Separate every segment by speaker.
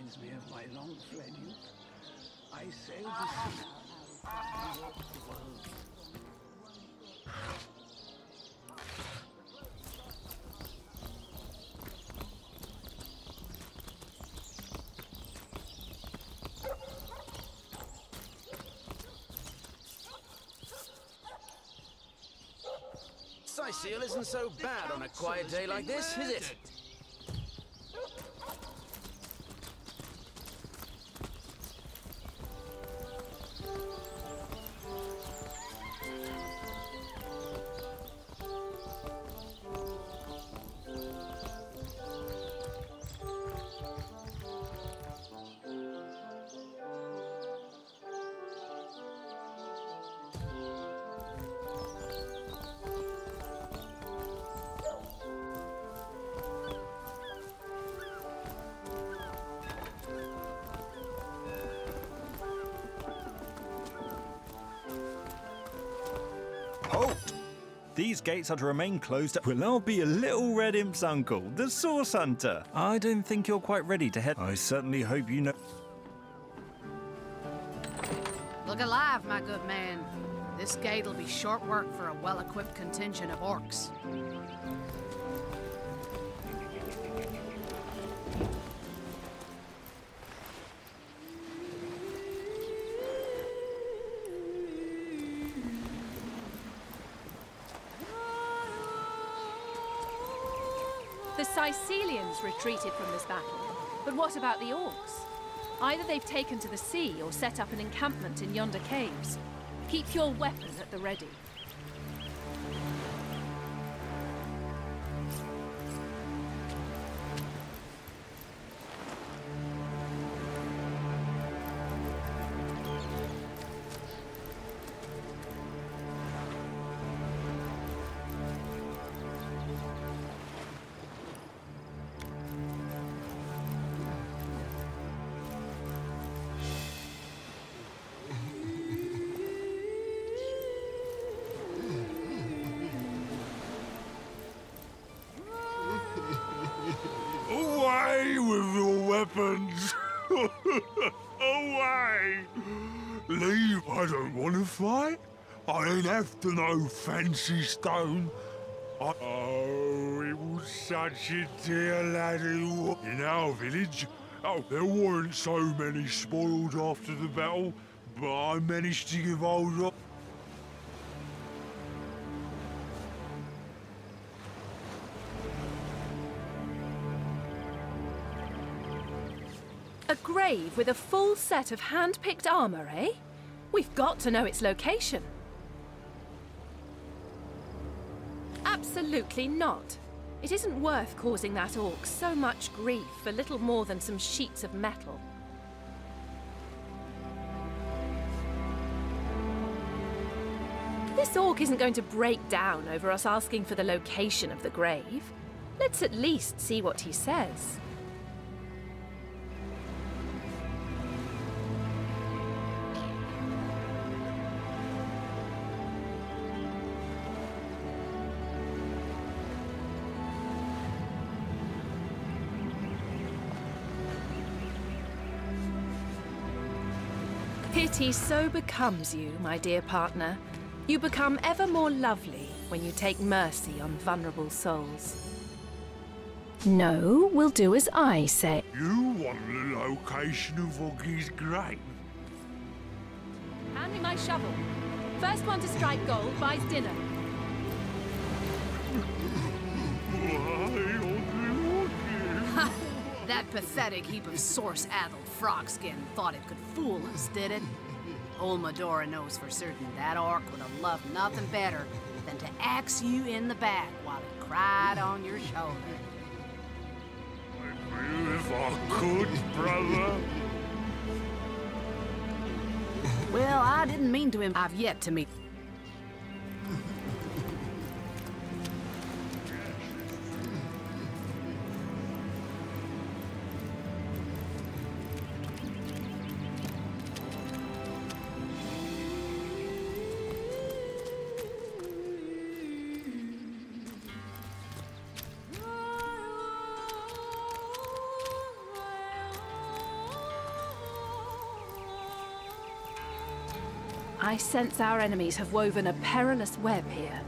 Speaker 1: reminds me of my long-fled youth. I sailed the sea and walked the world.
Speaker 2: Seal isn't so bad on a quiet day like this, is it?
Speaker 3: Halt! These gates are to remain closed. Well, I'll be a little red imp's uncle, the Source Hunter. I don't think you're quite ready to head. I certainly hope you know.
Speaker 4: Look alive, my good man. This gate'll be short work for a well-equipped contingent of orcs.
Speaker 5: The Sicilians retreated from this battle, but what about the orcs? Either they've taken to the sea or set up an encampment in yonder caves. Keep your weapon at the ready.
Speaker 6: Away with your weapons! Away! Leave, I don't want to fight. I ain't after no fancy stone. Oh, it was such a dear lad who was in our village. Oh, there weren't so many spoiled after the battle, but I managed to give hold of.
Speaker 5: A grave with a full set of hand-picked armor, eh? We've got to know its location. Absolutely not. It isn't worth causing that orc so much grief for little more than some sheets of metal. This orc isn't going to break down over us asking for the location of the grave. Let's at least see what he says. Pity so becomes you, my dear partner. You become ever more lovely when you take mercy on vulnerable souls. No, we'll do as I say.
Speaker 6: You want the location of Oggy's grave?
Speaker 5: Hand me my shovel. First one to strike gold buys dinner.
Speaker 6: Why, Oggy?
Speaker 4: That pathetic heap of source-addled frogskin thought it could fool us, did it? Old Medora knows for certain that orc would have loved nothing better than to axe you in the back while he cried on your shoulder.
Speaker 6: If I could, brother.
Speaker 4: Well, I didn't mean to I've yet to meet.
Speaker 5: I sense our enemies have woven a perilous web here.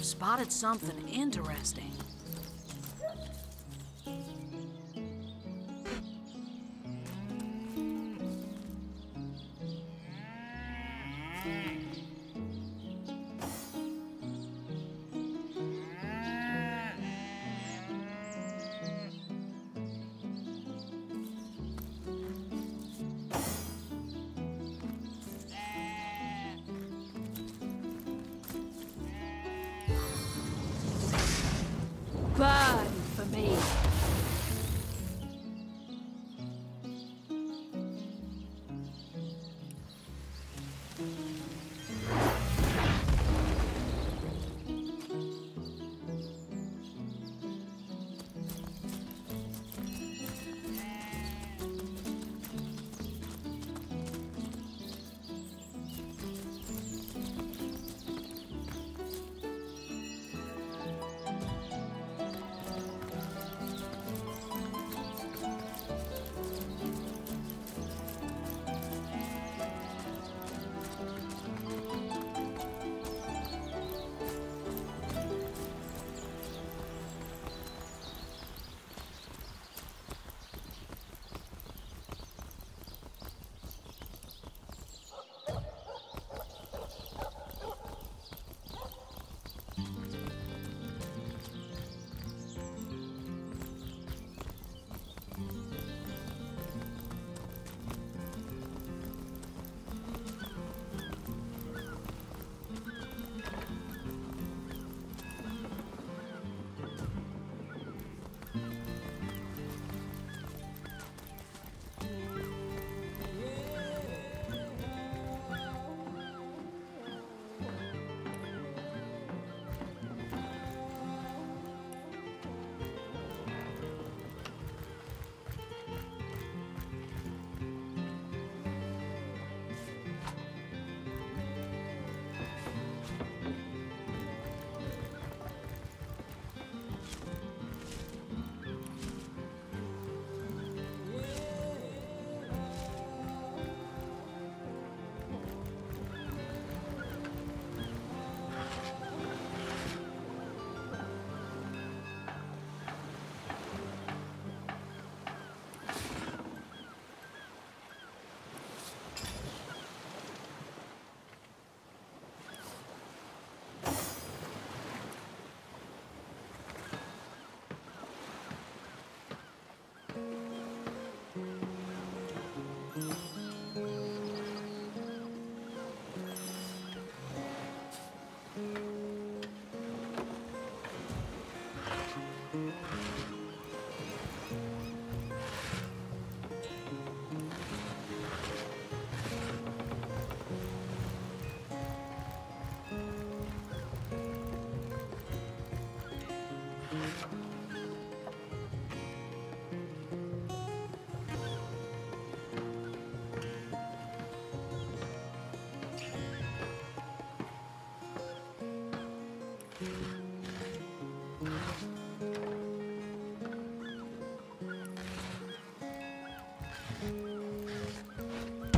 Speaker 4: I've spotted something interesting.
Speaker 5: Burn for me.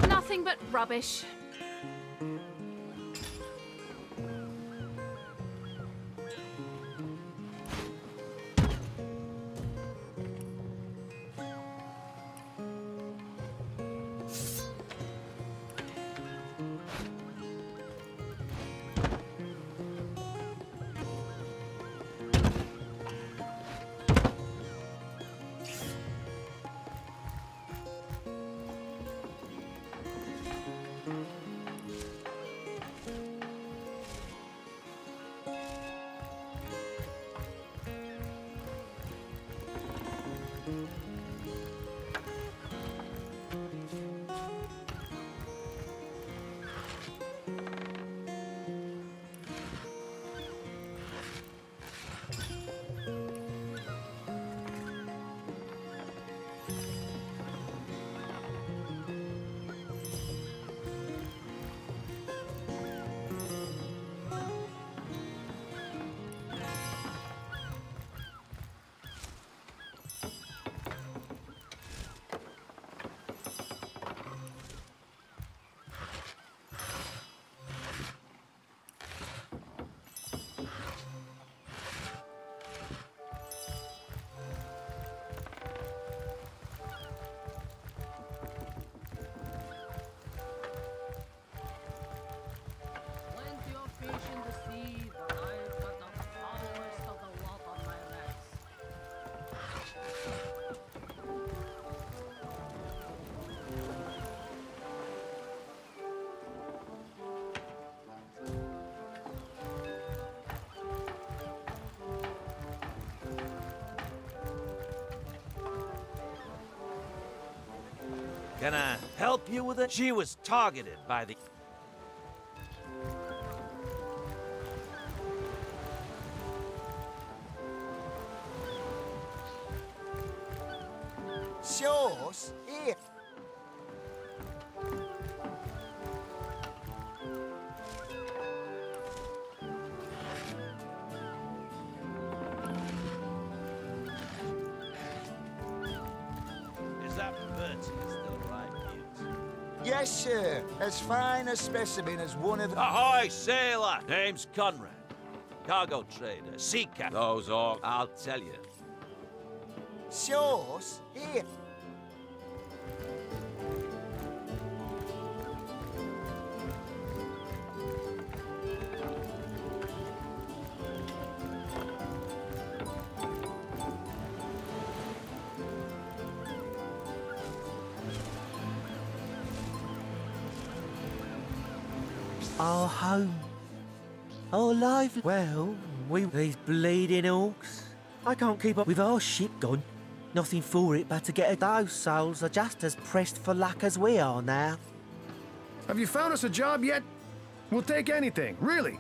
Speaker 5: Nothing but rubbish.
Speaker 2: Can I help you with it? She was targeted by the...
Speaker 7: Sauce? Here.
Speaker 2: Is that Bertie still right, Hughes?
Speaker 7: Yes, sir. As fine a specimen as one of the...
Speaker 2: Ahoy, sailor! Name's Conrad. Cargo trader, sea cat. Those orcs, I'll tell you.
Speaker 7: Sauce? Here.
Speaker 8: Our home. Our life. Well, these bleeding orcs. I can't keep up with our ship gone. Nothing for it but to get those souls are just as pressed for luck as we are now.
Speaker 1: Have you found us a job yet? We'll take anything, really.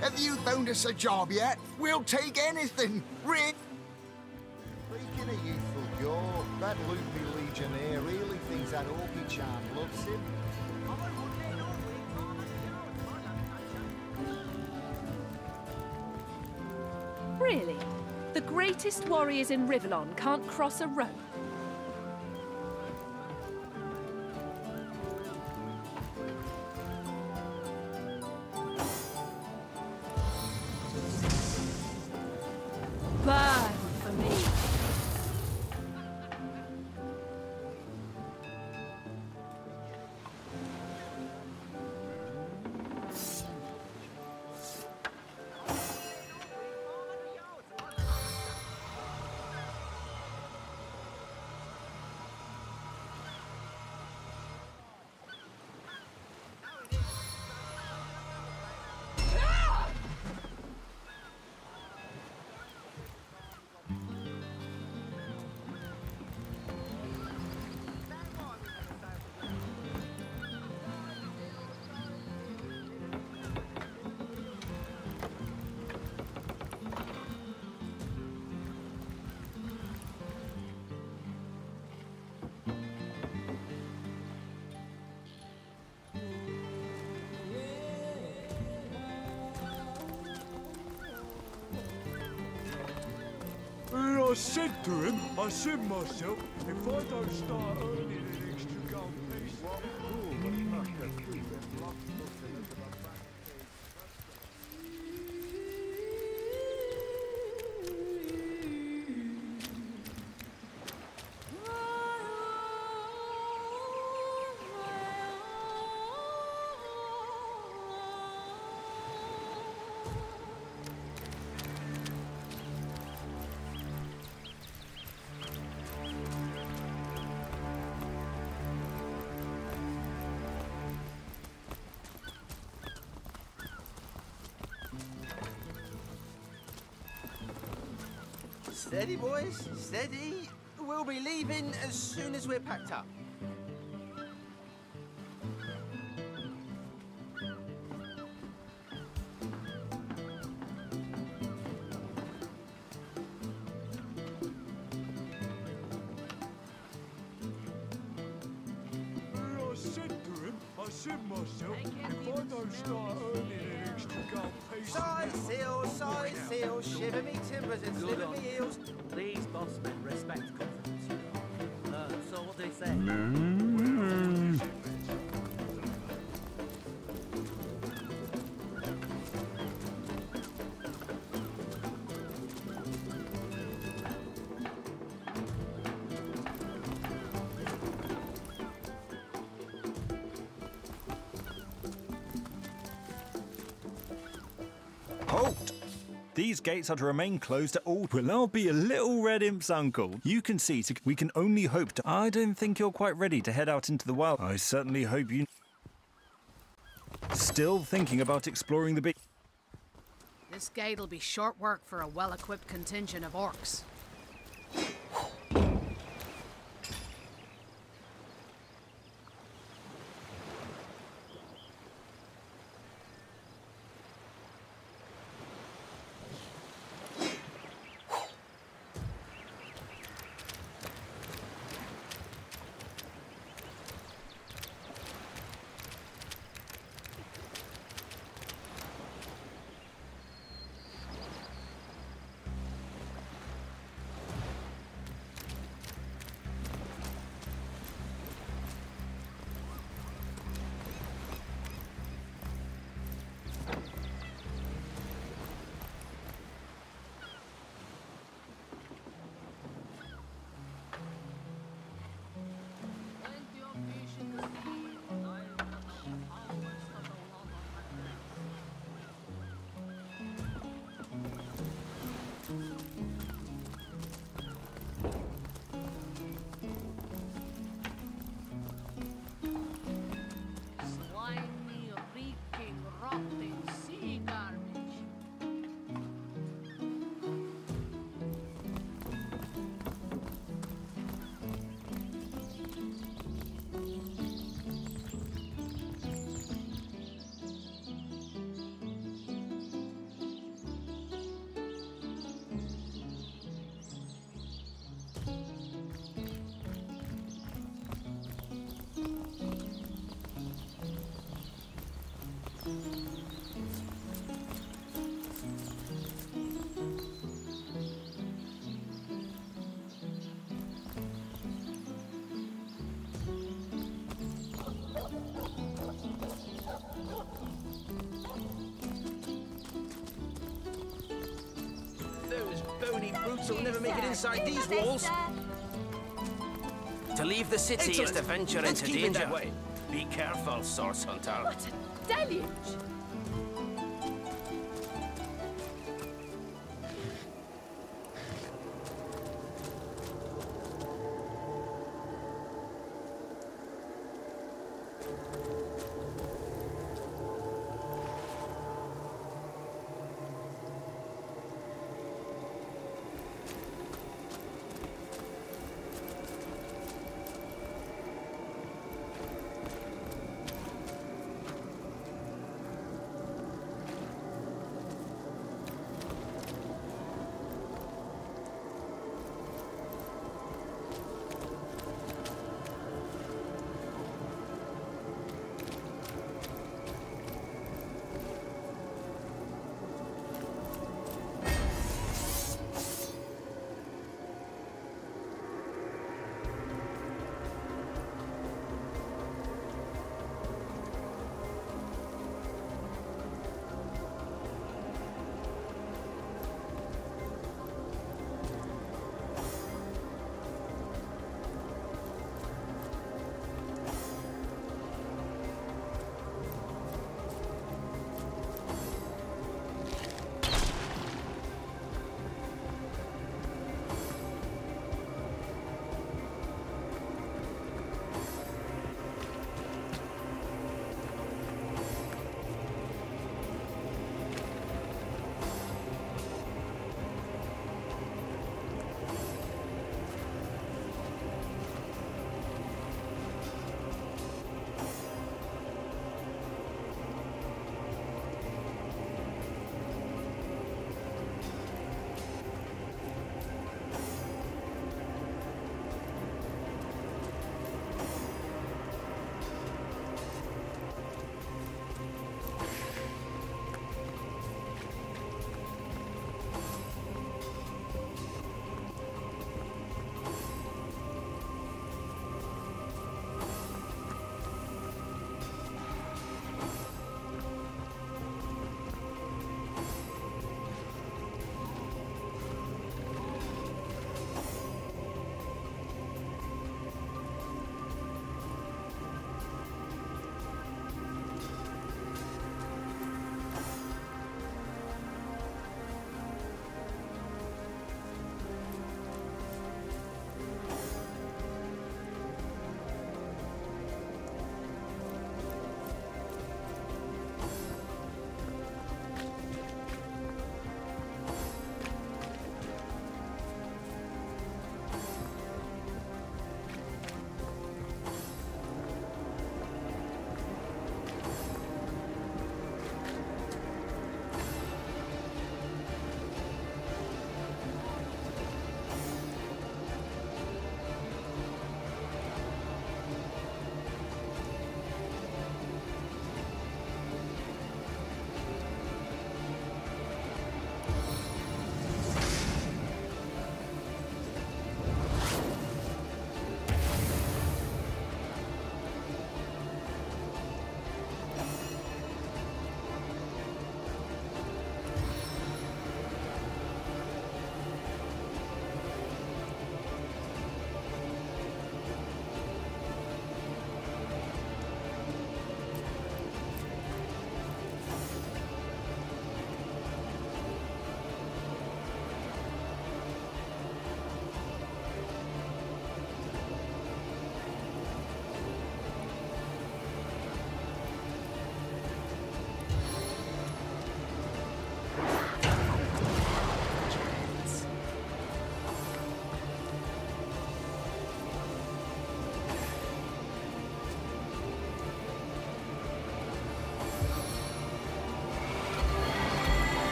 Speaker 7: Have you found us a job yet? We'll take anything. Rick. Speaking of youthful York, that loopy legionnaire really thinks that orky charm loves him.
Speaker 5: Really? The greatest warriors in Rivellon can't cross a road? Burn for me.
Speaker 6: I said to him, I said myself, if I don't start earning an extra gold piece...
Speaker 9: Steady, boys, steady. We'll be leaving as soon as we're packed up.
Speaker 6: I said to him, I said myself, if I don't start earning an extra gold piece...
Speaker 9: Side seal, shiver me timbers and sliver me heels.
Speaker 8: These boss men respect confidence, you know. So what they say?
Speaker 3: Halt! These gates are to remain closed at all. Well, I'll be a little red imp's uncle. You can see, we can only hope to... I don't think you're quite ready to head out into the wild. I certainly hope you... Still thinking about exploring the big...
Speaker 4: This gate'll be short work for a well-equipped contingent of orcs. Slimy, reeking, rotting sea garbage.
Speaker 9: Those bony brutes will never make it inside these walls. To leave the city is to venture into danger. Be careful, Source Hunter.
Speaker 5: What a deluge!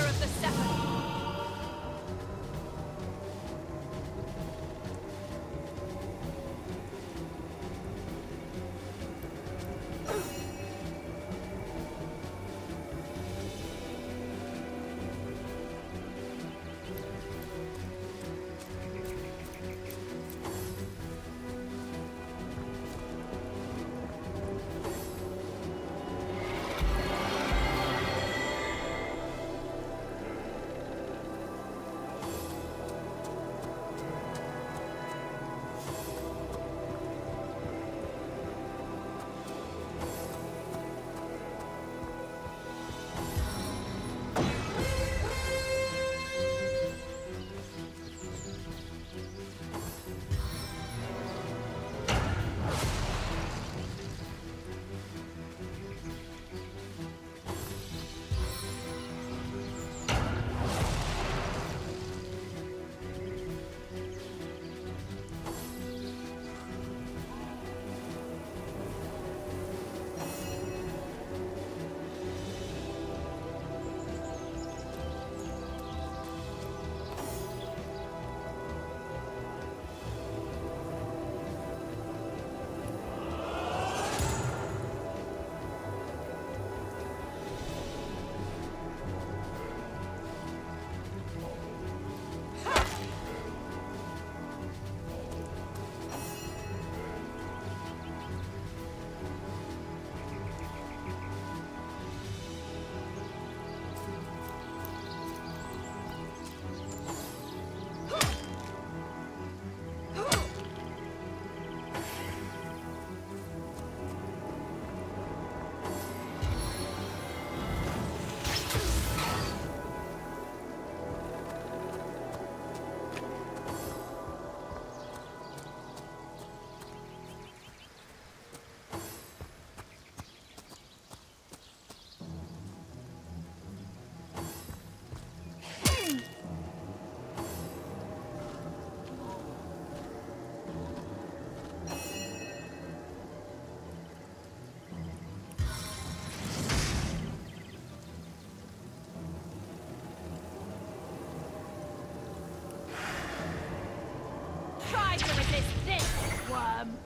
Speaker 5: of the Seven. Try to resist this, worm!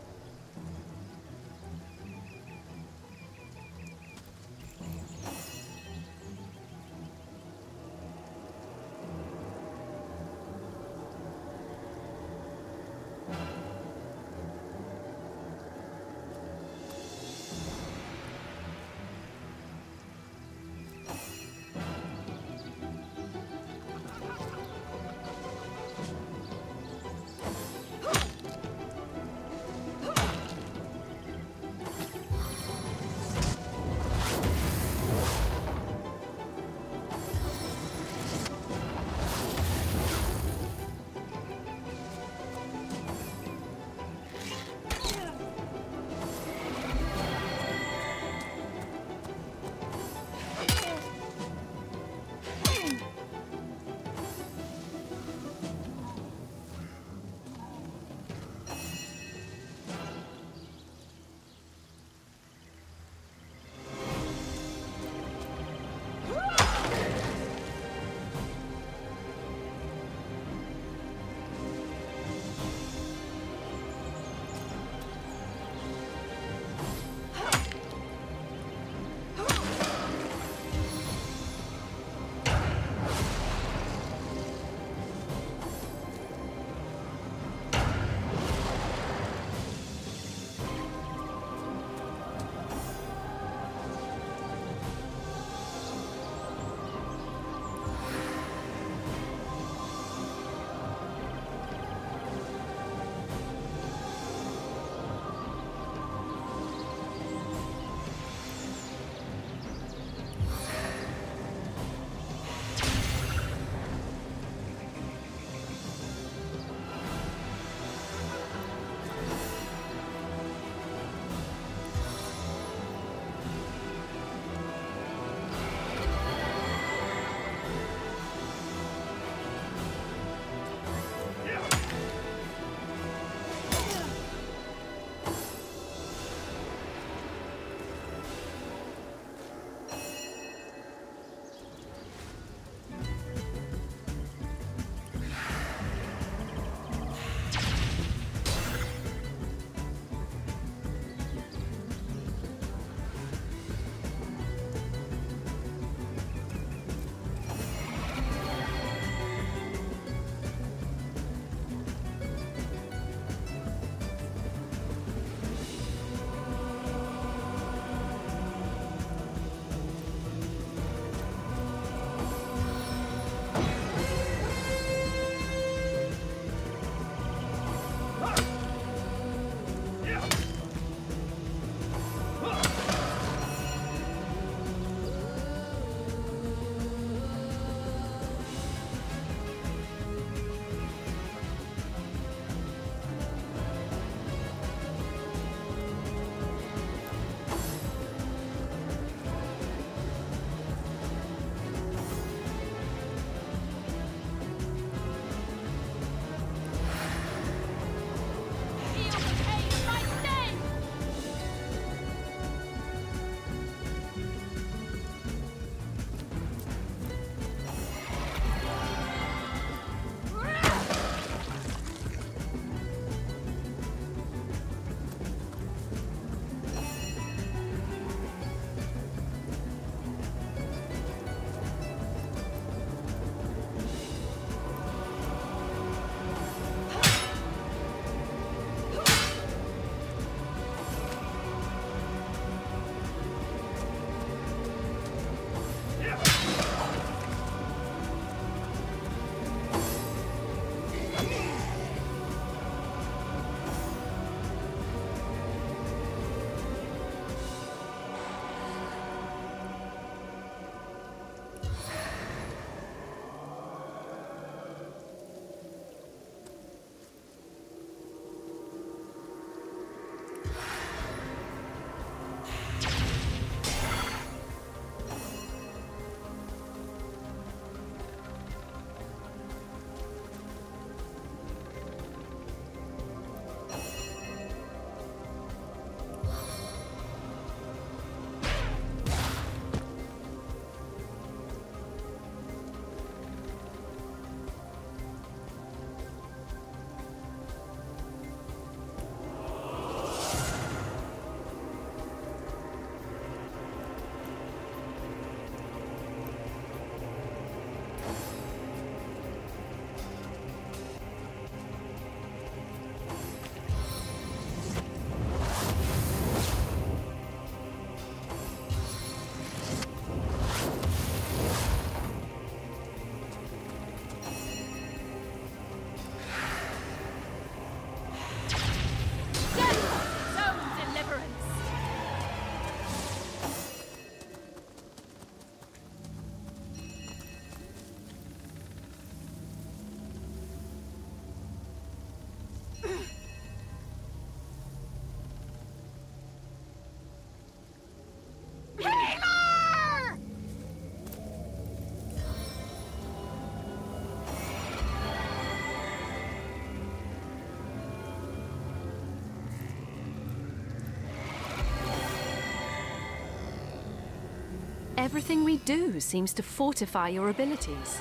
Speaker 5: Everything we do seems to fortify your abilities.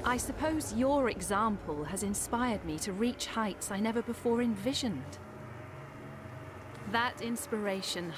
Speaker 5: I suppose your example has inspired me to reach heights I never before envisioned. That inspiration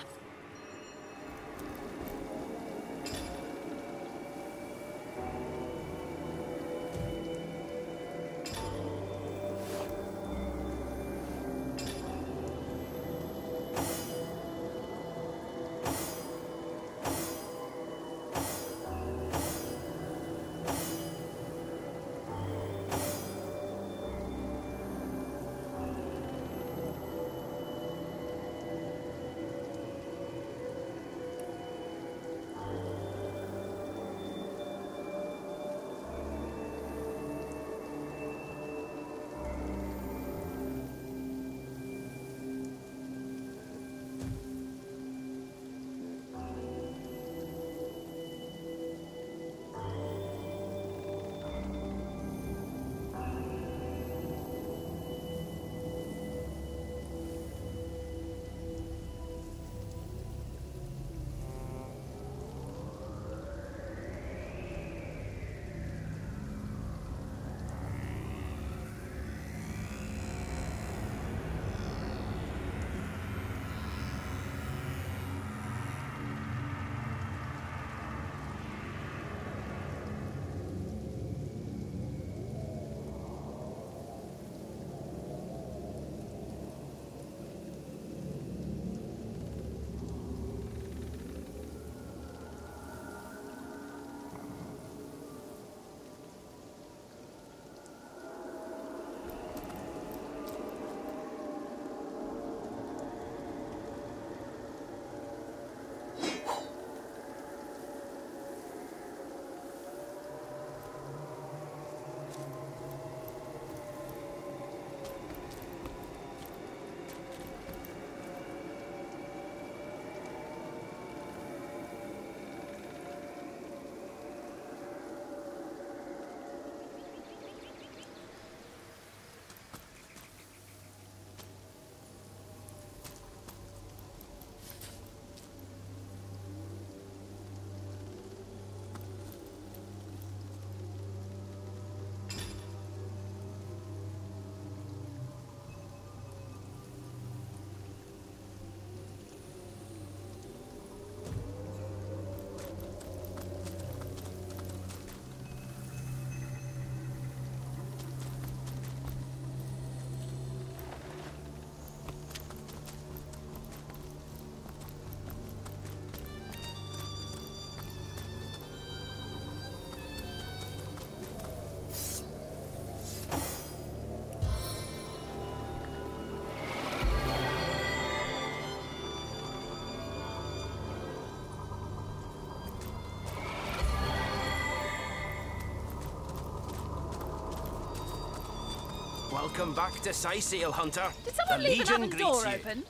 Speaker 9: Welcome back to Sightseal, Hunter.
Speaker 5: Did someone
Speaker 9: The
Speaker 5: leave an
Speaker 9: Legion
Speaker 5: oven door
Speaker 9: greets you.
Speaker 5: open?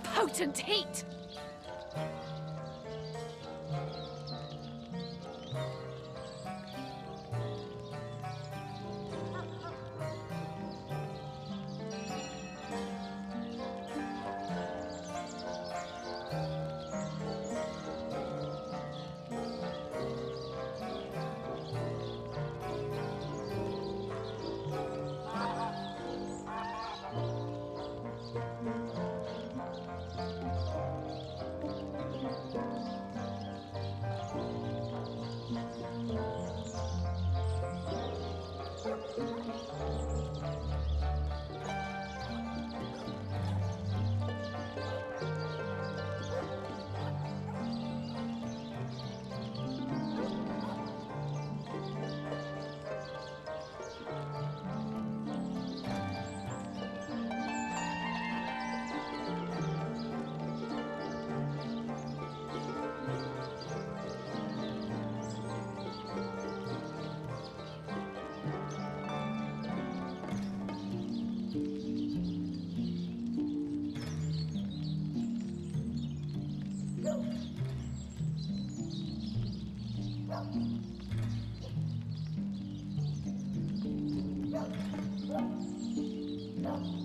Speaker 5: Potent heat!
Speaker 10: No.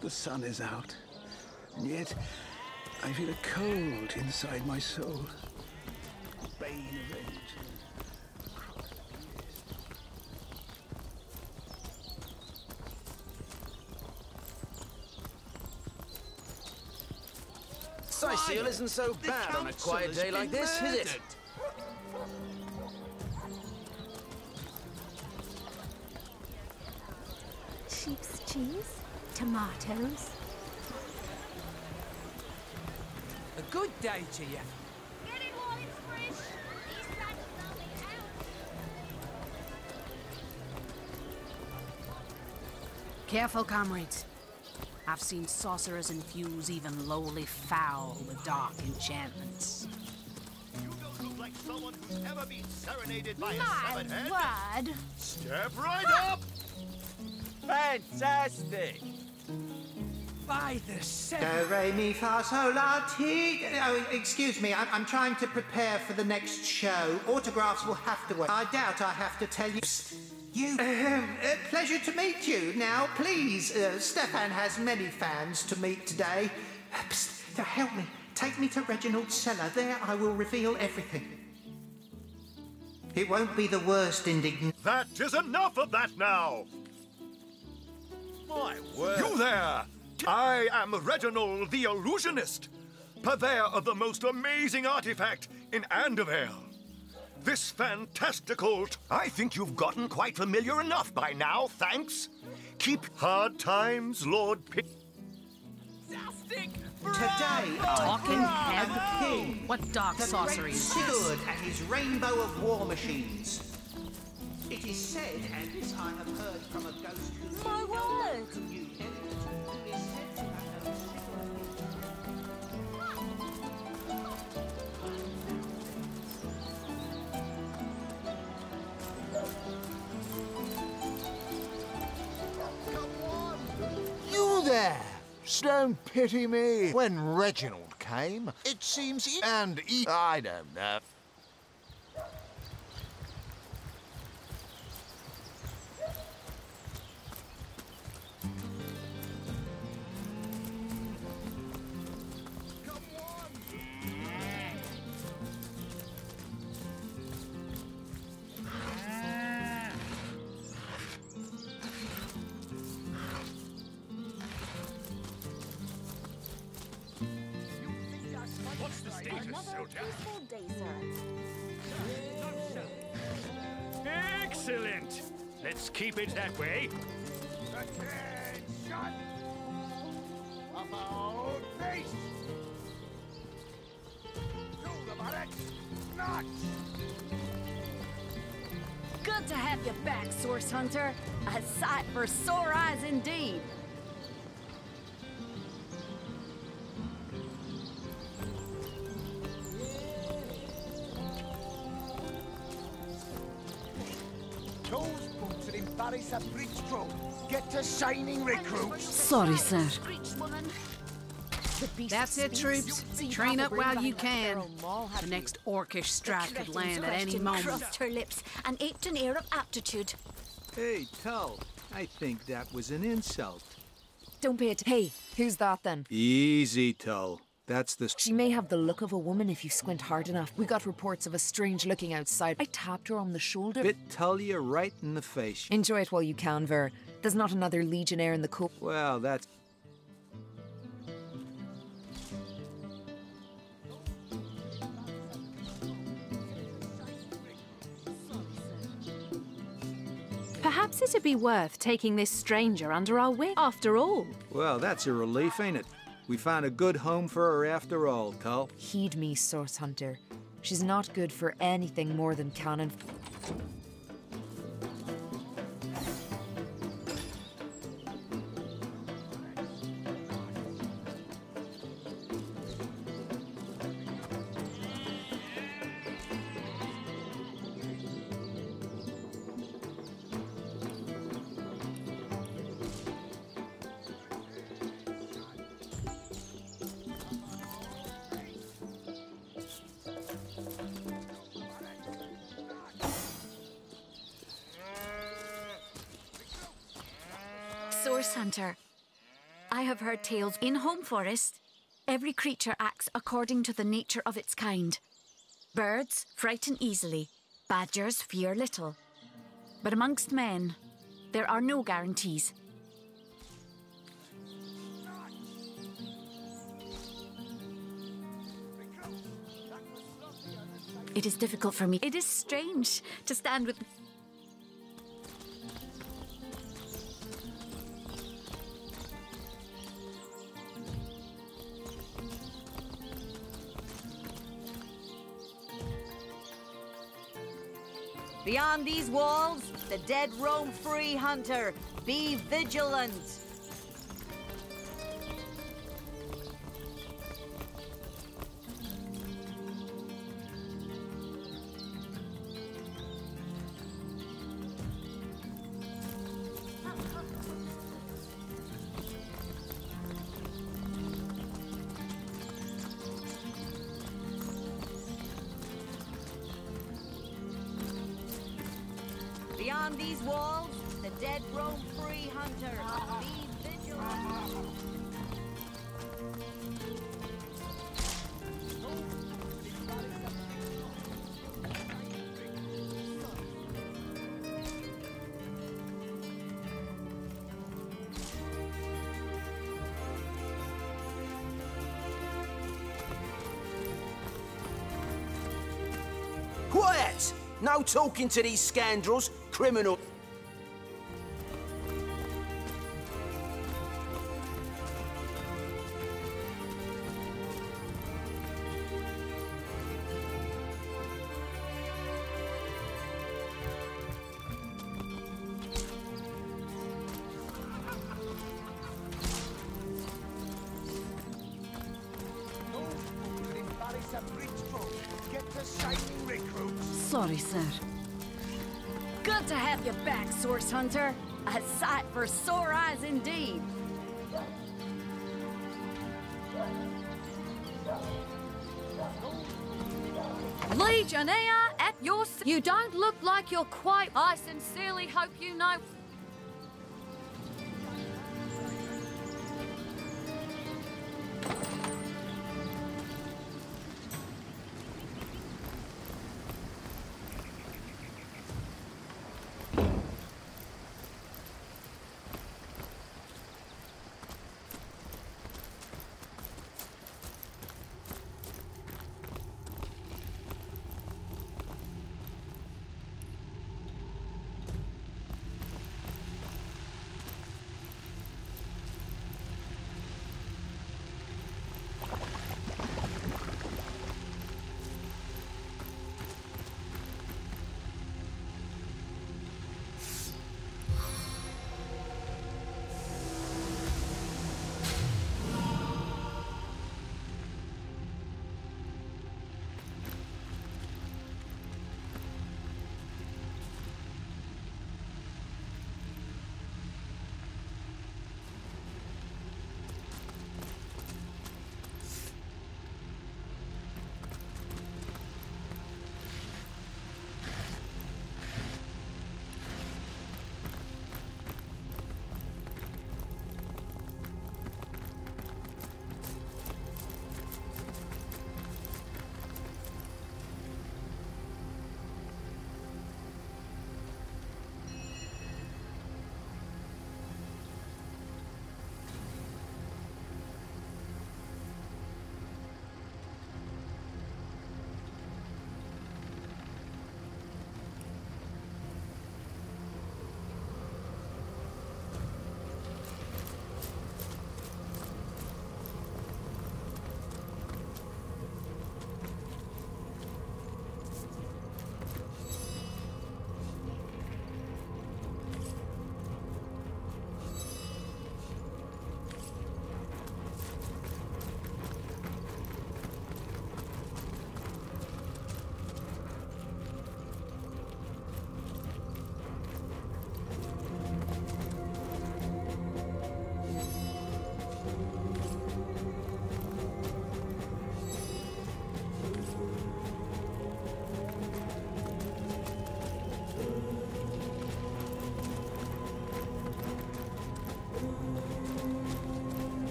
Speaker 1: The sun is out, and yet I feel a cold inside my soul. Bane of age.
Speaker 9: Seal isn't so bad on a quiet day like this, is it?
Speaker 10: Sheep's cheese, tomatoes.
Speaker 11: A good day to you.
Speaker 10: Get it while it's fresh. These lads are only out.
Speaker 4: Careful, comrades. I've seen sorcerers infuse even lowly fowl with dark enchantments.
Speaker 12: You don't look like someone who's ever been serenaded by a
Speaker 10: My
Speaker 12: seven head.
Speaker 10: word.
Speaker 12: Step right up!
Speaker 11: Fantastic! By the seven.
Speaker 13: Do, re, mi, fa, sol, la, ti. Oh, excuse me, I'm trying to prepare for the next show. Autographs will have to wait. I doubt I have to tell you. Psst. You. Pleasure to meet you. Now, please, Stefan has many fans to meet today. Psst. Now, help me. Take me to Reginald's cellar. There I will reveal everything. It won't be the worst indignation.
Speaker 12: That is enough of that now!
Speaker 2: My word.
Speaker 12: You there! I am Reginald the Illusionist, purveyor of the most amazing artifact in Andevale. This fantastical... I think you've gotten quite familiar enough by now, thanks. Keep hard times, Lord Pitt.
Speaker 13: Today,
Speaker 4: Talking
Speaker 13: I
Speaker 4: head?
Speaker 13: am king.
Speaker 4: What dark
Speaker 13: The
Speaker 4: sorcery
Speaker 13: great
Speaker 4: is this?
Speaker 13: Sigurd and his rainbow of war machines. It is said, and this I have heard from a ghost who...
Speaker 10: My word.
Speaker 13: You, who is said to have known Sigurd.
Speaker 7: You there! Don't pity me. When Reginald came, it seems I don't know.
Speaker 12: What's the status,
Speaker 10: Another peaceful day, sir.
Speaker 6: Excellent! Let's keep it that way.
Speaker 12: Attention! About face! To the barracks! Not!
Speaker 10: Good to have you back, Source Hunter. A sight for sore eyes indeed.
Speaker 7: Those boots are embarrass a bridge throw. Get to shining recruits.
Speaker 4: Sorry, sir.
Speaker 10: Screech, woman. The beast
Speaker 4: That's it,
Speaker 10: speaks.
Speaker 4: troops.
Speaker 10: See
Speaker 4: Train
Speaker 10: how
Speaker 4: up
Speaker 10: the
Speaker 4: while
Speaker 10: ring
Speaker 4: you
Speaker 10: behind that
Speaker 4: can.
Speaker 10: barrel maul
Speaker 4: The
Speaker 10: have
Speaker 4: next orcish strike could
Speaker 10: cretin's
Speaker 4: land at any
Speaker 10: question
Speaker 4: moment.
Speaker 10: crossed her lips and aped an air of aptitude.
Speaker 11: Hey, Tull. I think that was an insult.
Speaker 14: Don't pay it. Hey, who's that then?
Speaker 11: Easy, Tull. That's the...
Speaker 14: She may have the look of a woman if you squint hard enough. We got reports of a strange looking outside. I tapped her on the shoulder.
Speaker 11: Bit Tullia right in the face.
Speaker 14: Enjoy it while you can, Ver. There's not another legionnaire in the co...
Speaker 11: Well, that's...
Speaker 5: Perhaps it'd be worth taking this stranger under our wing, after all.
Speaker 11: Well, that's a relief, ain't it? We found a good home for her after all, Tull.
Speaker 14: Heed me, Source Hunter. She's not good for anything more than cannon.
Speaker 10: Source Hunter. I have heard tales in Home Forest. Every creature acts according to the nature of its kind. Birds frighten easily, badgers fear little. But amongst men, there are no guarantees. It is difficult for me. It is strange to stand with...
Speaker 15: Beyond these walls, the dead roam free, Hunter. Be vigilant. Beyond these walls, the dead roam free, Hunter. Be vigilant.
Speaker 9: Quiet! No talking to these scoundrels, criminal.
Speaker 10: Sorry, sir. Good to have you back, Source Hunter. A sight for sore eyes indeed.
Speaker 5: Legionnaire at your... You don't look like you're quite... I sincerely hope you know...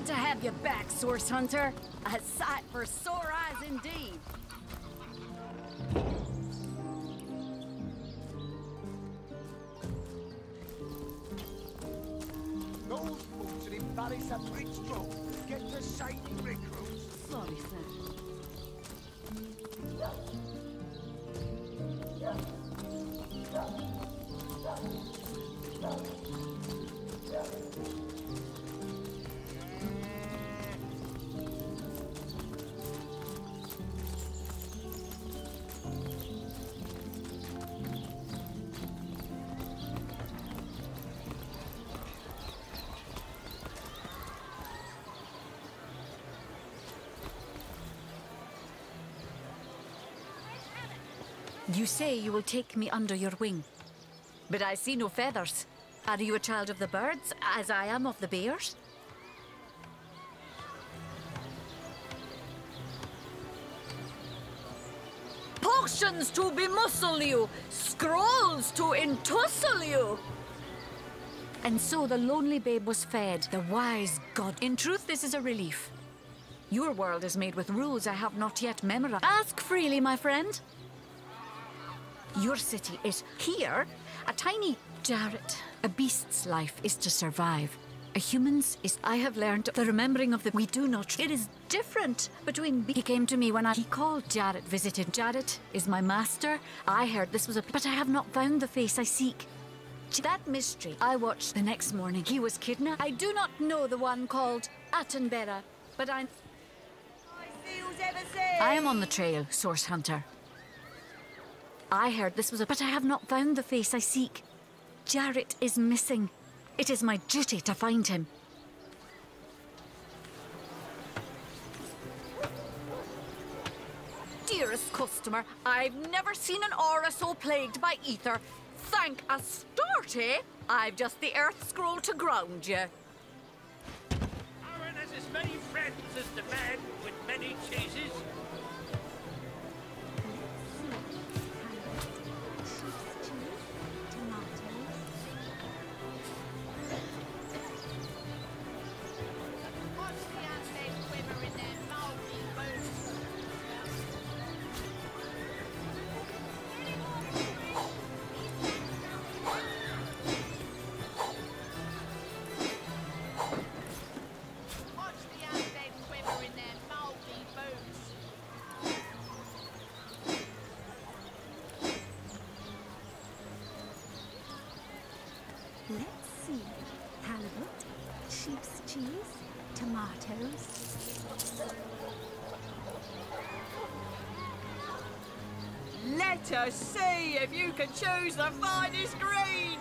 Speaker 4: Glad to have you back, Source Hunter. A sight for sore eyes indeed.
Speaker 7: Those boots are in Paris at Rich Road. Get the shiny recruits.
Speaker 4: Sorry, sir.
Speaker 10: You say you will take me under your wing, but I see no feathers. Are you a child of the birds, as I am of the bears? Potions to bemuscle you, scrolls to entussle you. And so the lonely babe was fed, the wise god. In truth, this is a relief. Your world is made with rules I have not yet memorized. Ask freely, my friend. Your city is here, a tiny Jarrett. A beast's life is to survive. A human's is... I have learned the remembering of the... We do not... It is different between... He came to me when He called Jarrett, visited. Jarrett is my master. I heard this was a... But I have not found the face I seek. That mystery I watched the next morning. He was kidnapped. I do not know the one called Attenborough, but I am on the trail, Source Hunter. I heard this was a... But I have not found the face I seek. Jarrett is missing. It is my duty to find him. Dearest customer, I've never seen an aura so plagued by ether. Thank Astarte, I've just the earth scroll to ground you.
Speaker 16: Aaron has as many friends as the man with many cheeses.
Speaker 17: Let's see. Halibut, sheep's cheese, tomatoes.
Speaker 15: Let us see if you can choose the finest greens.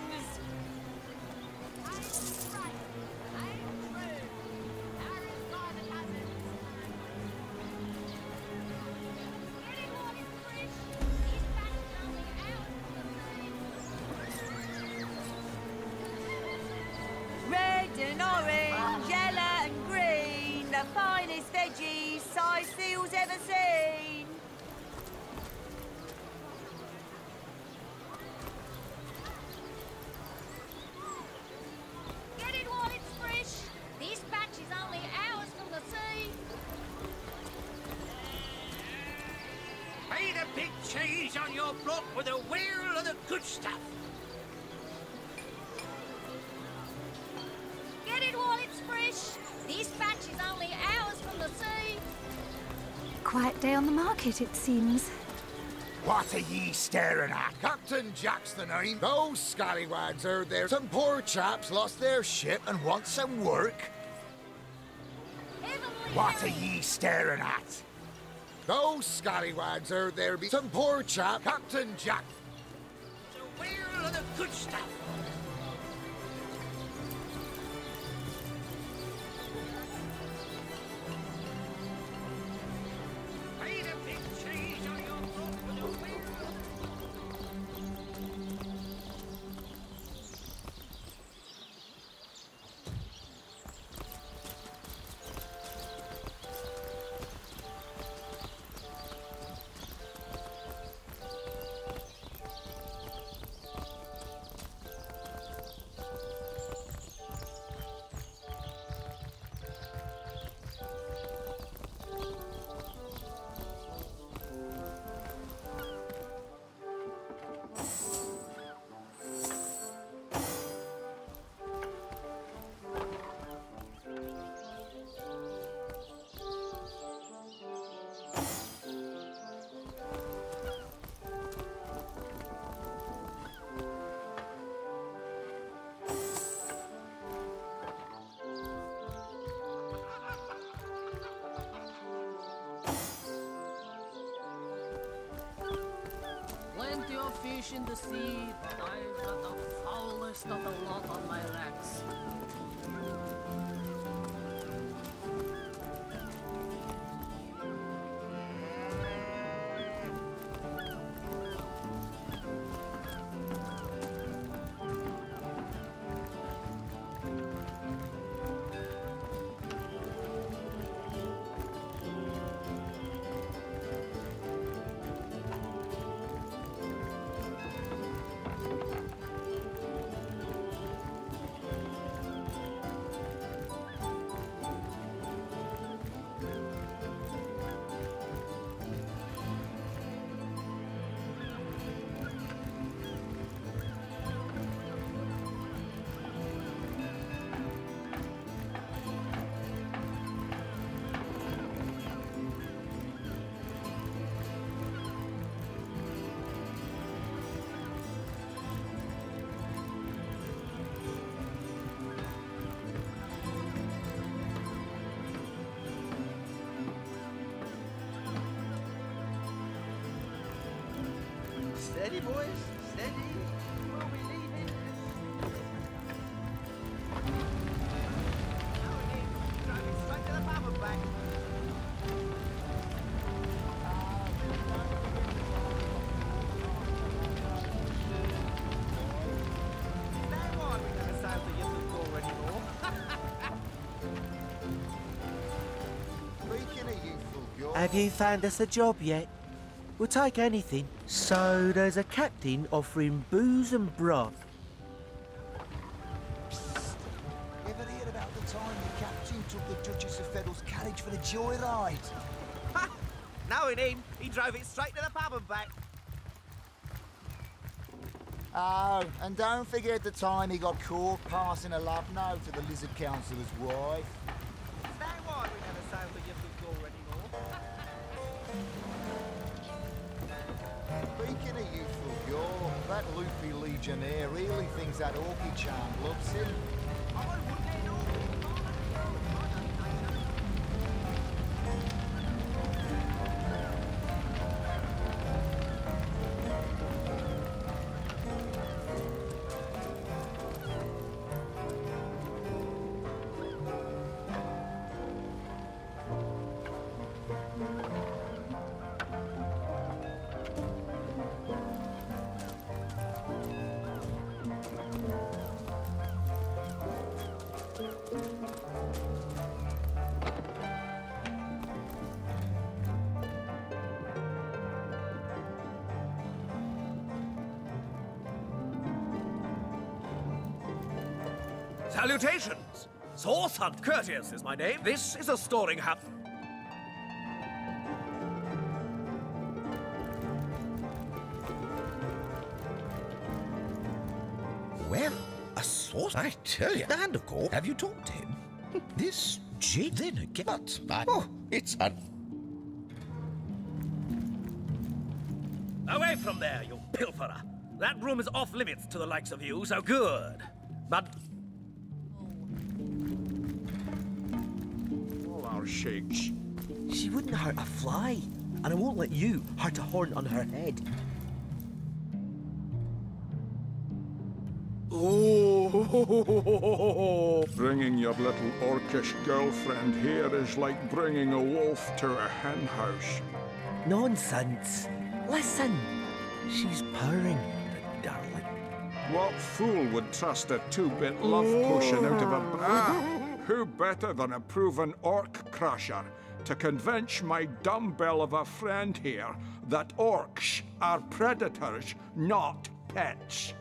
Speaker 15: Red and orange, yellow and green, the finest veggies size seals ever seen.
Speaker 18: Get it while it's fresh. This batch is only hours from the sea.
Speaker 16: Pay the big cheese on your block with a wheel of the good stuff.
Speaker 18: Get it while it's fresh. This batch is only hours from the sea.
Speaker 17: Quiet day on the market, it seems.
Speaker 7: What are ye staring at? Captain Jack's the name. Those scallywags are there. Some poor chaps lost their ship and want some work. What are ye staring at? Those scallywags are there. Some poor chap. Captain Jack.
Speaker 16: The wheel of the good stuff. Pay the big cheese on your block with a wheel.
Speaker 4: Plenty of fish in the sea, but I've got the foulest of the lot on my racks.
Speaker 9: Steady, boys, steady. We'll be leaving. Driving straight to the pub and back. Now why we never sailed to Yipple anymore?
Speaker 7: Speaking of youthful girls...
Speaker 8: Have you found us a job yet? We'll take anything. So there's a captain offering booze and broth.
Speaker 7: You ever heard about the time the captain took the Duchess of Federal's carriage for the joyride?
Speaker 9: Ha! Knowing him, he drove it straight to the pub and back.
Speaker 7: Oh, and don't forget the time he got caught passing a love note to the Lizard Councillor's wife.
Speaker 9: Is that why we never sailed to Yipple anymore?
Speaker 7: Speaking of youthful girl, that loopy legionnaire really thinks that orchid charm loves him.
Speaker 19: Salutations! Sauce Hunt Courteous is my name. This is a storing house.
Speaker 20: Well, a sauce, I tell you. And of course, have you talked to him? This G then again. But oh, it's un.
Speaker 19: Away from there, you pilferer. That room is off limits to the likes of you, so good. But
Speaker 6: Our shakes.
Speaker 8: She wouldn't hurt a fly, and I won't let you hurt a horn on her head.
Speaker 6: Oh, bringing your little orcish girlfriend here is like bringing a wolf to a hen house.
Speaker 8: Nonsense. Listen. She's purring, the darling.
Speaker 6: What fool would trust a two-bit love potion out of a bra? Who better than a proven orc crusher to convince my dumbbell of a friend here that orcs are predators, not pets?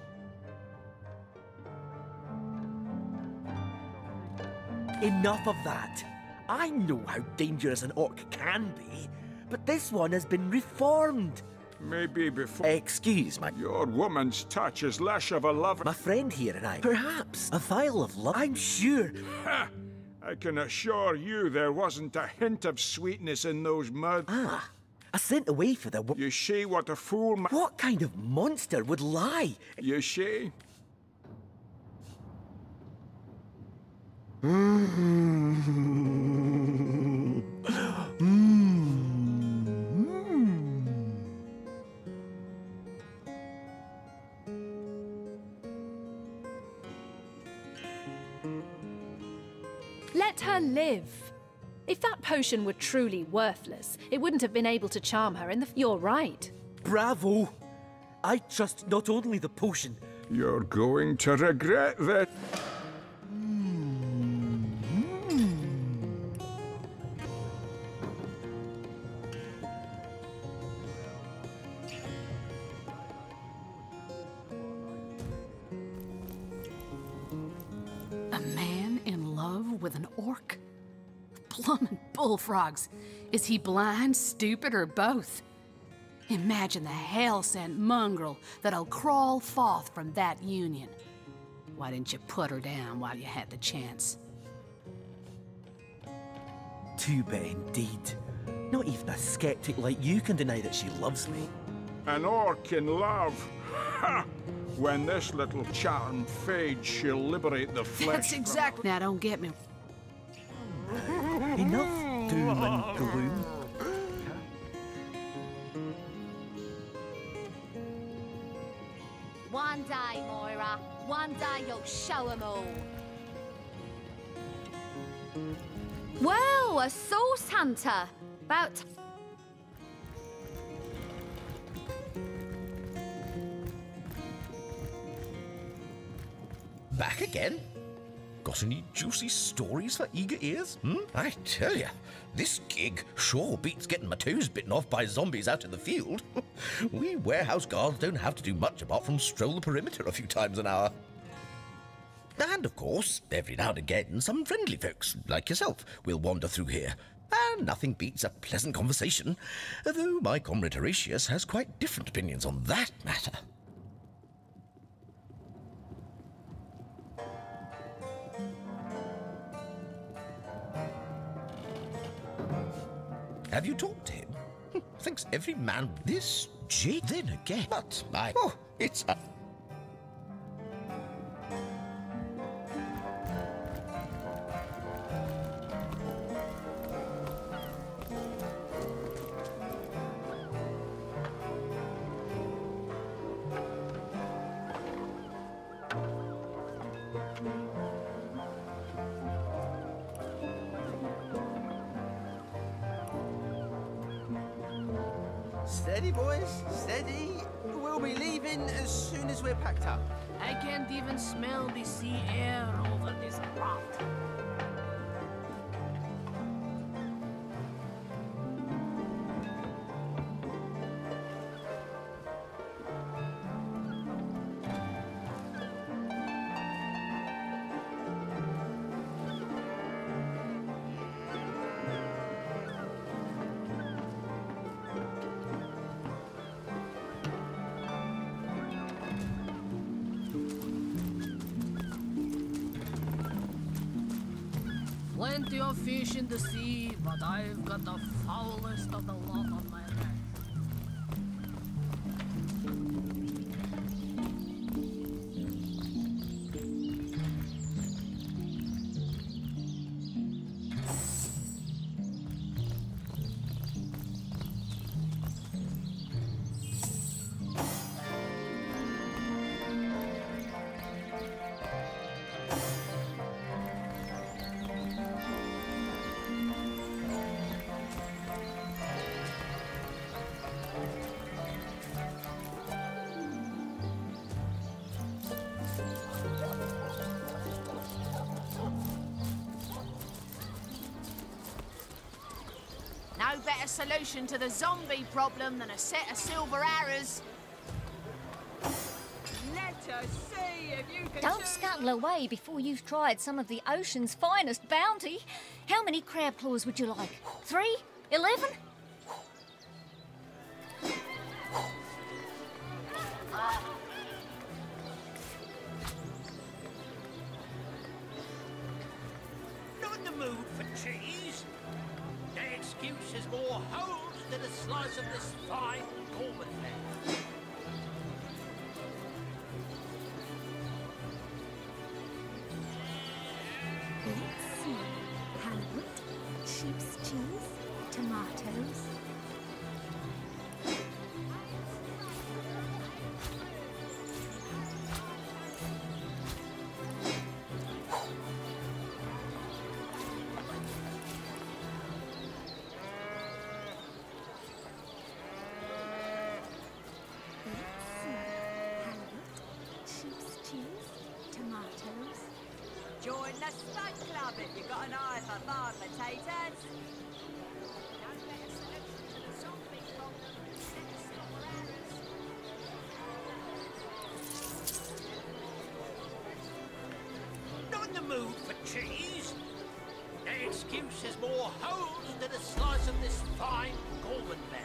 Speaker 8: Enough of that. I know how dangerous an orc can be, but this one has been reformed.
Speaker 6: Maybe before...
Speaker 8: Excuse me.
Speaker 6: Your woman's touch is less of a love...
Speaker 8: My friend here and I. Perhaps a vial of love. I'm sure.
Speaker 6: Ha! I can assure you there wasn't a hint of sweetness in those mouths.
Speaker 8: Ah, I sent away for the...
Speaker 6: You see what a fool...
Speaker 8: What kind of monster would lie?
Speaker 6: You see?
Speaker 5: Let her live. If that potion were truly worthless, it wouldn't have been able to charm her in the... You're right.
Speaker 8: Bravo! I trust not only the potion...
Speaker 6: You're going to regret that.
Speaker 4: A man in love with an orc? Blummin' bullfrogs. Is he blind, stupid, or both? Imagine the hell-sent mongrel that'll crawl forth from that union. Why didn't you put her down while you had the chance?
Speaker 8: Too bad indeed. Not even a skeptic like you can deny that she loves me.
Speaker 6: An orc in love? Ha! When this little charm fades, she'll liberate the flesh.
Speaker 4: That's exactly... Now, don't get me...
Speaker 8: Enough doom and gloom.
Speaker 18: One day, Moira. One day you'll show 'em all.
Speaker 10: Well, a source hunter. About...
Speaker 20: Back again? Got any juicy stories for eager ears? I tell ya, this gig sure beats getting my toes bitten off by zombies out in the field. We warehouse guards don't have to do much apart from stroll the perimeter a few times an hour. And, of course, every now and again, some friendly folks, like yourself, will wander through here. And nothing beats a pleasant conversation, though my comrade Horatius has quite different opinions on that matter. Have you talked to him? Thinks every man this jade then again. But it's a...
Speaker 9: Steady, boys, steady. We'll be leaving as soon as we're packed up.
Speaker 4: I can't even smell the sea air over this raft. Plenty of fish in the sea, but I've got the foulest of the lot on my hands. No better solution to the zombie problem than a set of silver arrows.
Speaker 15: Let us see if you can...
Speaker 18: Don't scuttle away before you've tried some of the ocean's finest bounty. How many crab claws would you like? 3? 11?
Speaker 16: cheese? The excuse is more holes than a slice of this fine Gorman fare.
Speaker 17: Let's see. Halibut, sheep's cheese, tomatoes.
Speaker 15: Join the Spud Club if you've got an eye for farm potatoes.
Speaker 16: Not in the mood for cheese. The excuse is more holes than a slice of this fine Gorman fare.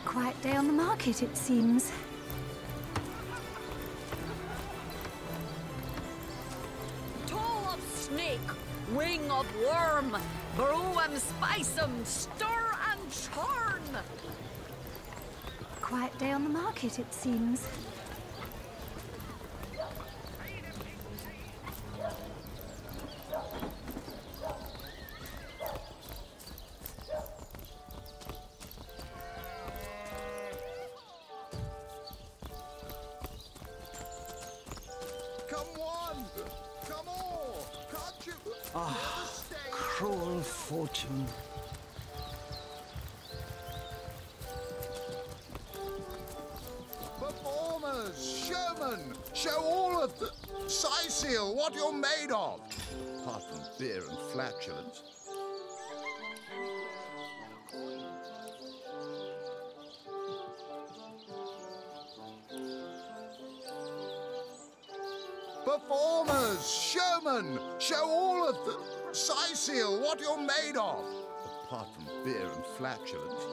Speaker 17: Quiet day on the market, it seems.
Speaker 4: Toe of snake, wing of worm, brew 'em, spice 'em, stir and churn.
Speaker 17: Quiet day on the market, it seems.
Speaker 1: Cruel fortune.
Speaker 7: Performers, showmen, show all of the... Sicil, what you're made of. Apart from beer and flatulence. Performers, showmen, show all of the... Sicil, what you're made of. Apart from beer and flatulence.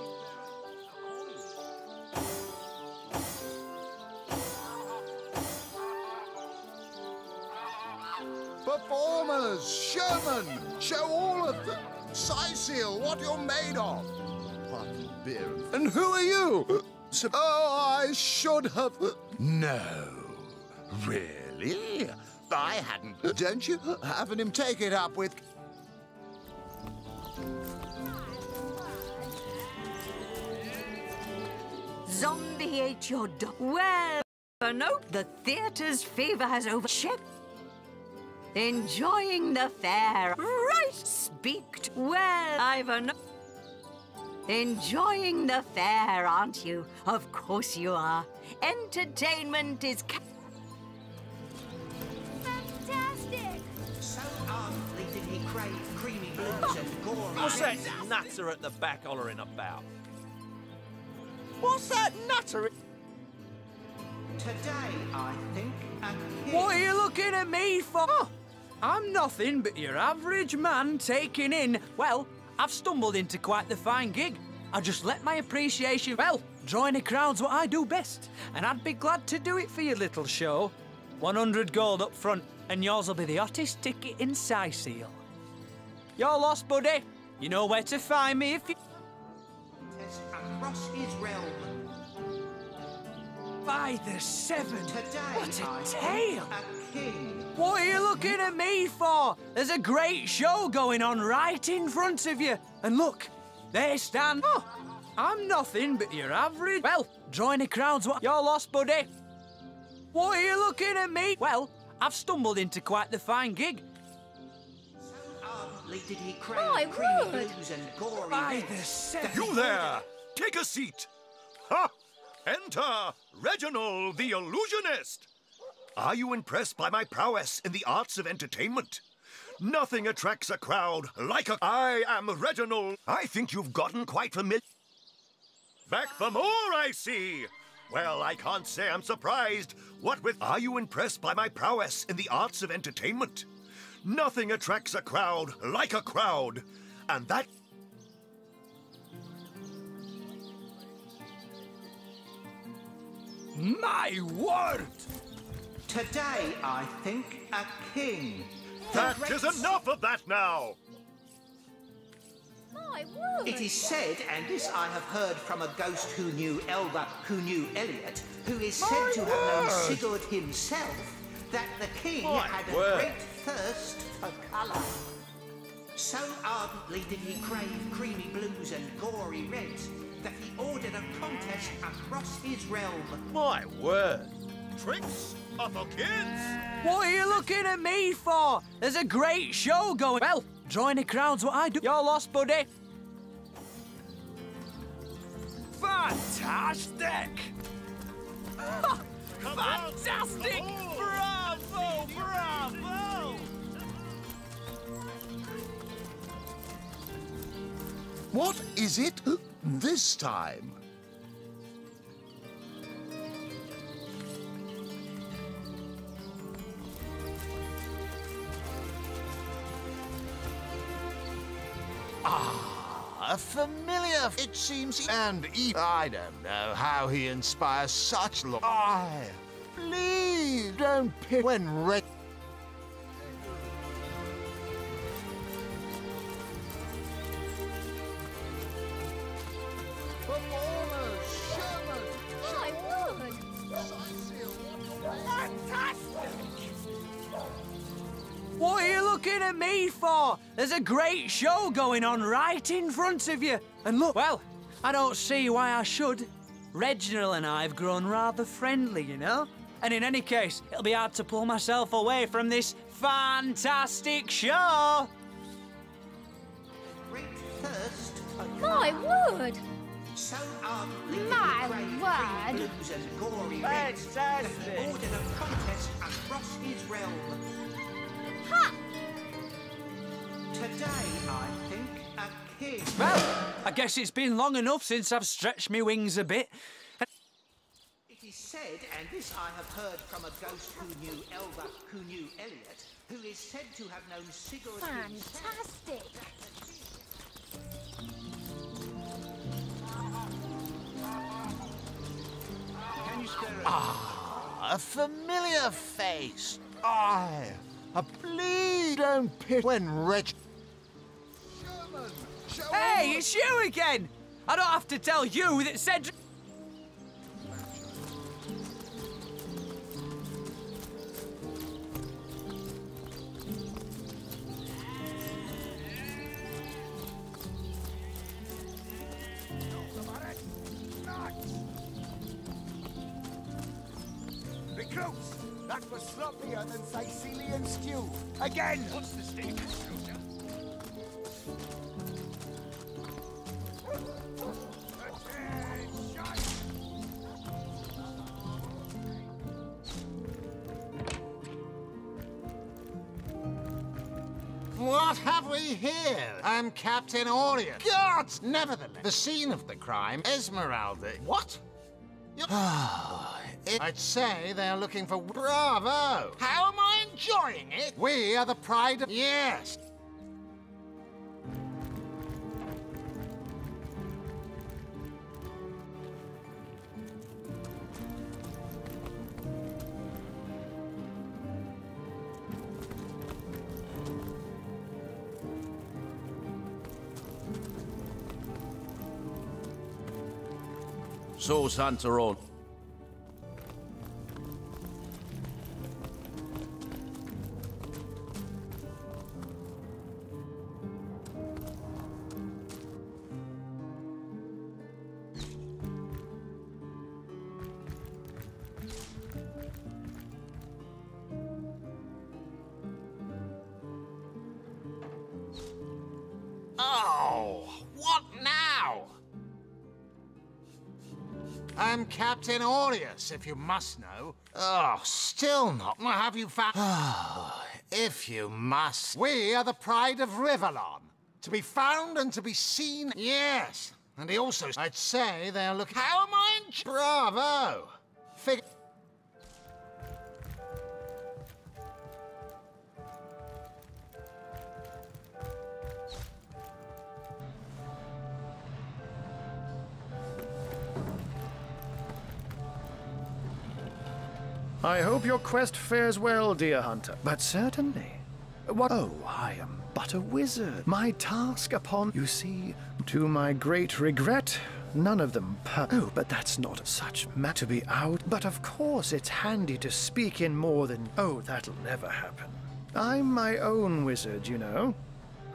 Speaker 7: Performers, showmen, show all of the... Sicil, what you're made of. Apart from beer and who are you? Oh, I should have... No, really? I hadn't... Don't you? Having him take it up with...
Speaker 15: Zombie ate your dog. Well, no, the theatre's fever has overshot. Enjoying the fair. Right, speak. Well, I've a... Enjoying the fair, aren't you? Of course you are. Entertainment is...
Speaker 18: Fantastic!
Speaker 13: So ardently did he crave creamy blues and gory...
Speaker 2: What's that nutter at the back hollering about?
Speaker 9: What's that nutter?
Speaker 13: Today, I think, and
Speaker 19: What are you looking at me for? Oh, I'm nothing but your average man taking in... Well, I've stumbled into quite the fine gig. I just let my appreciation... Well, drawing a crowd's what I do best, and I'd be glad to do it for your little show. 100 gold up front, and yours will be the hottest ticket in Sicil. You're lost, buddy. You know where to find me if you...
Speaker 13: across his realm.
Speaker 19: By the seven!
Speaker 13: Today,
Speaker 19: What
Speaker 13: I
Speaker 19: a
Speaker 13: think,
Speaker 19: tale!
Speaker 13: a king.
Speaker 19: What are you looking at me for? There's a great show going on right in front of you. And look, there stand... Oh, I'm nothing but your average... Well, drawing a crowd's what... You're lost, buddy. What are you looking at me? Well, I've stumbled into quite the fine gig.
Speaker 13: Ardently did he crave
Speaker 18: My
Speaker 13: creamy
Speaker 18: word.
Speaker 13: blues and gory...
Speaker 19: By
Speaker 13: bits.
Speaker 19: the seven...
Speaker 12: You there! Take a seat! Ha! Enter Reginald the Illusionist! Are you impressed by my prowess in the arts of entertainment? Nothing attracts a crowd like a... I am Reginald. I think you've gotten quite familiar. Back for more, I see. Well, I can't say I'm surprised. What with... Are you impressed by my prowess in the arts of entertainment? Nothing attracts a crowd like a crowd. And that...
Speaker 19: My word!
Speaker 13: Today, I think, a king.
Speaker 12: That is enough of that now!
Speaker 18: My word!
Speaker 13: It is said, and this I have heard from a ghost who knew Elliot, who is said to have known Sigurd himself, that the king had a great thirst for colour. So ardently did he crave creamy blues and gory reds that he ordered a contest across his realm.
Speaker 2: My word!
Speaker 12: Tricks are for kids!
Speaker 19: What are you looking at me for? There's a great show going. Well, drawing the crowd's what I do. You're lost, buddy. Fantastic! Fantastic! Bravo! Bravo!
Speaker 7: What is it this time?
Speaker 21: A familiar, it seems, and I don't know how he inspires such love. Please don't pick when red.
Speaker 18: My word! Fantastic!
Speaker 19: What are you looking at me for? There's a great show going on right in front of you. And look, well, I don't see why I should. Reginald and I have grown rather friendly, you know? And in any case, it'll be hard to pull myself away from this fantastic show.
Speaker 13: Great thirst for
Speaker 18: My word!
Speaker 13: So ardently did
Speaker 18: My
Speaker 13: he crave
Speaker 18: word.
Speaker 13: creamy blues and gory reds that he ordered a contest across his realm.
Speaker 18: Ha!
Speaker 13: Today, I think, a king.
Speaker 19: Well, I guess it's been long enough since I've stretched my wings a bit.
Speaker 13: It is said, and this I have heard from a ghost who knew Elliot, who is said to have known Sigurd himself.
Speaker 18: Fantastic!
Speaker 21: A familiar face. Please don't pick when Reg.
Speaker 19: Hey, it's you again! I don't have to tell you that Cedric...
Speaker 7: Recruits, that was sloppier than Sicilian stew. Again! What's the stake?
Speaker 21: What have we here? I'm Captain Orient. Gods! Nevertheless, the scene of the crime, Esmeralda. What? I'd say they're looking for... Bravo! How am I enjoying it? We are the pride of... Yes!
Speaker 2: So, Santaron.
Speaker 21: Oh, what now? I'm Captain Aureus, if you must know. Oh, still not. Have you found... Oh, if you must. We are the pride of Rivellon. To be found and to be seen. Yes. And he also... I'd say they're looking... How am I in... Bravo. Fig...
Speaker 3: I hope your quest fares well, dear hunter. But certainly. What? Oh, I am but a wizard. My task upon... You see, to my great regret, none of them Oh, but that's not such to be out. But of course it's handy to speak in more than... Oh, that'll never happen. I'm my own wizard, you know.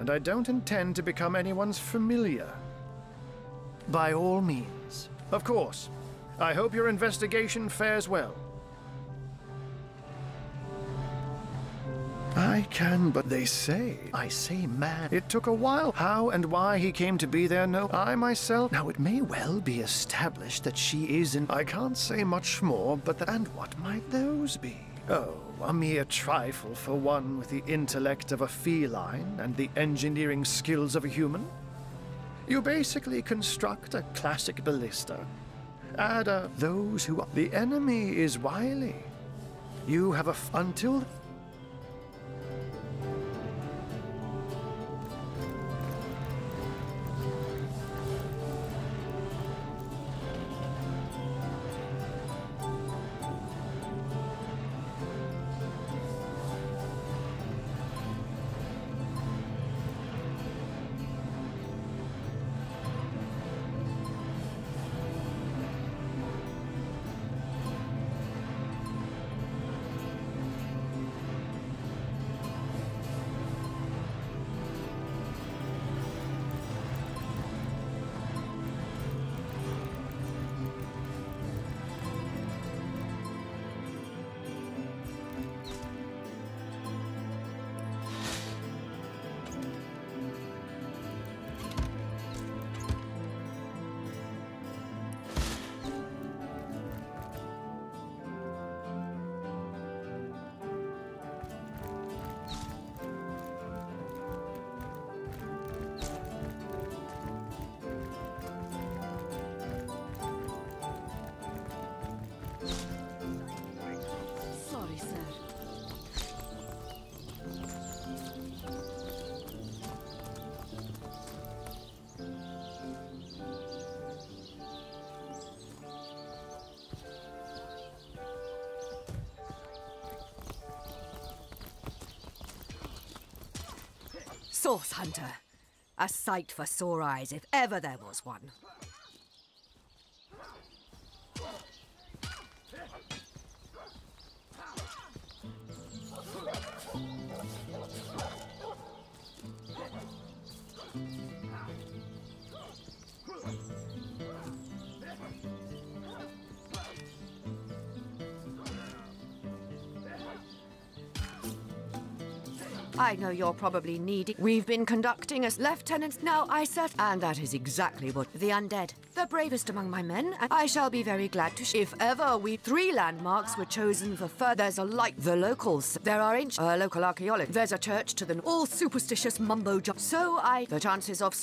Speaker 3: And I don't intend to become anyone's familiar. By all means. Of course. I hope your investigation fares well. I can, but they say, I say man. It took a while. How and why he came to be there, no. I myself. Now, it may well be established that she is in. I can't say much more, but and what might those be? Oh, a mere trifle for one with the intellect of a feline and the engineering skills of a human. You basically construct a classic ballista. Add those who... The enemy is wily. You have until...
Speaker 15: Source Hunter. A sight for sore eyes, if ever there was one. I know you're probably needy. We've been conducting as lieutenants now, I said, and that is exactly what the undead, the bravest among my men, and I shall be very glad to if ever we 3 landmarks were chosen for there's a light, the locals, there are ancient, local archaeology, there's a church to the all superstitious mumbo jump, so the chances of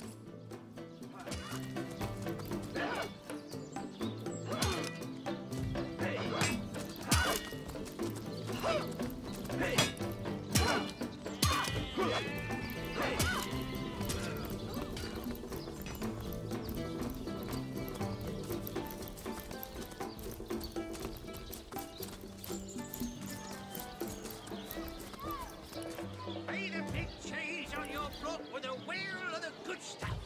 Speaker 16: Made a big change on your block with a wheel of the good stuff.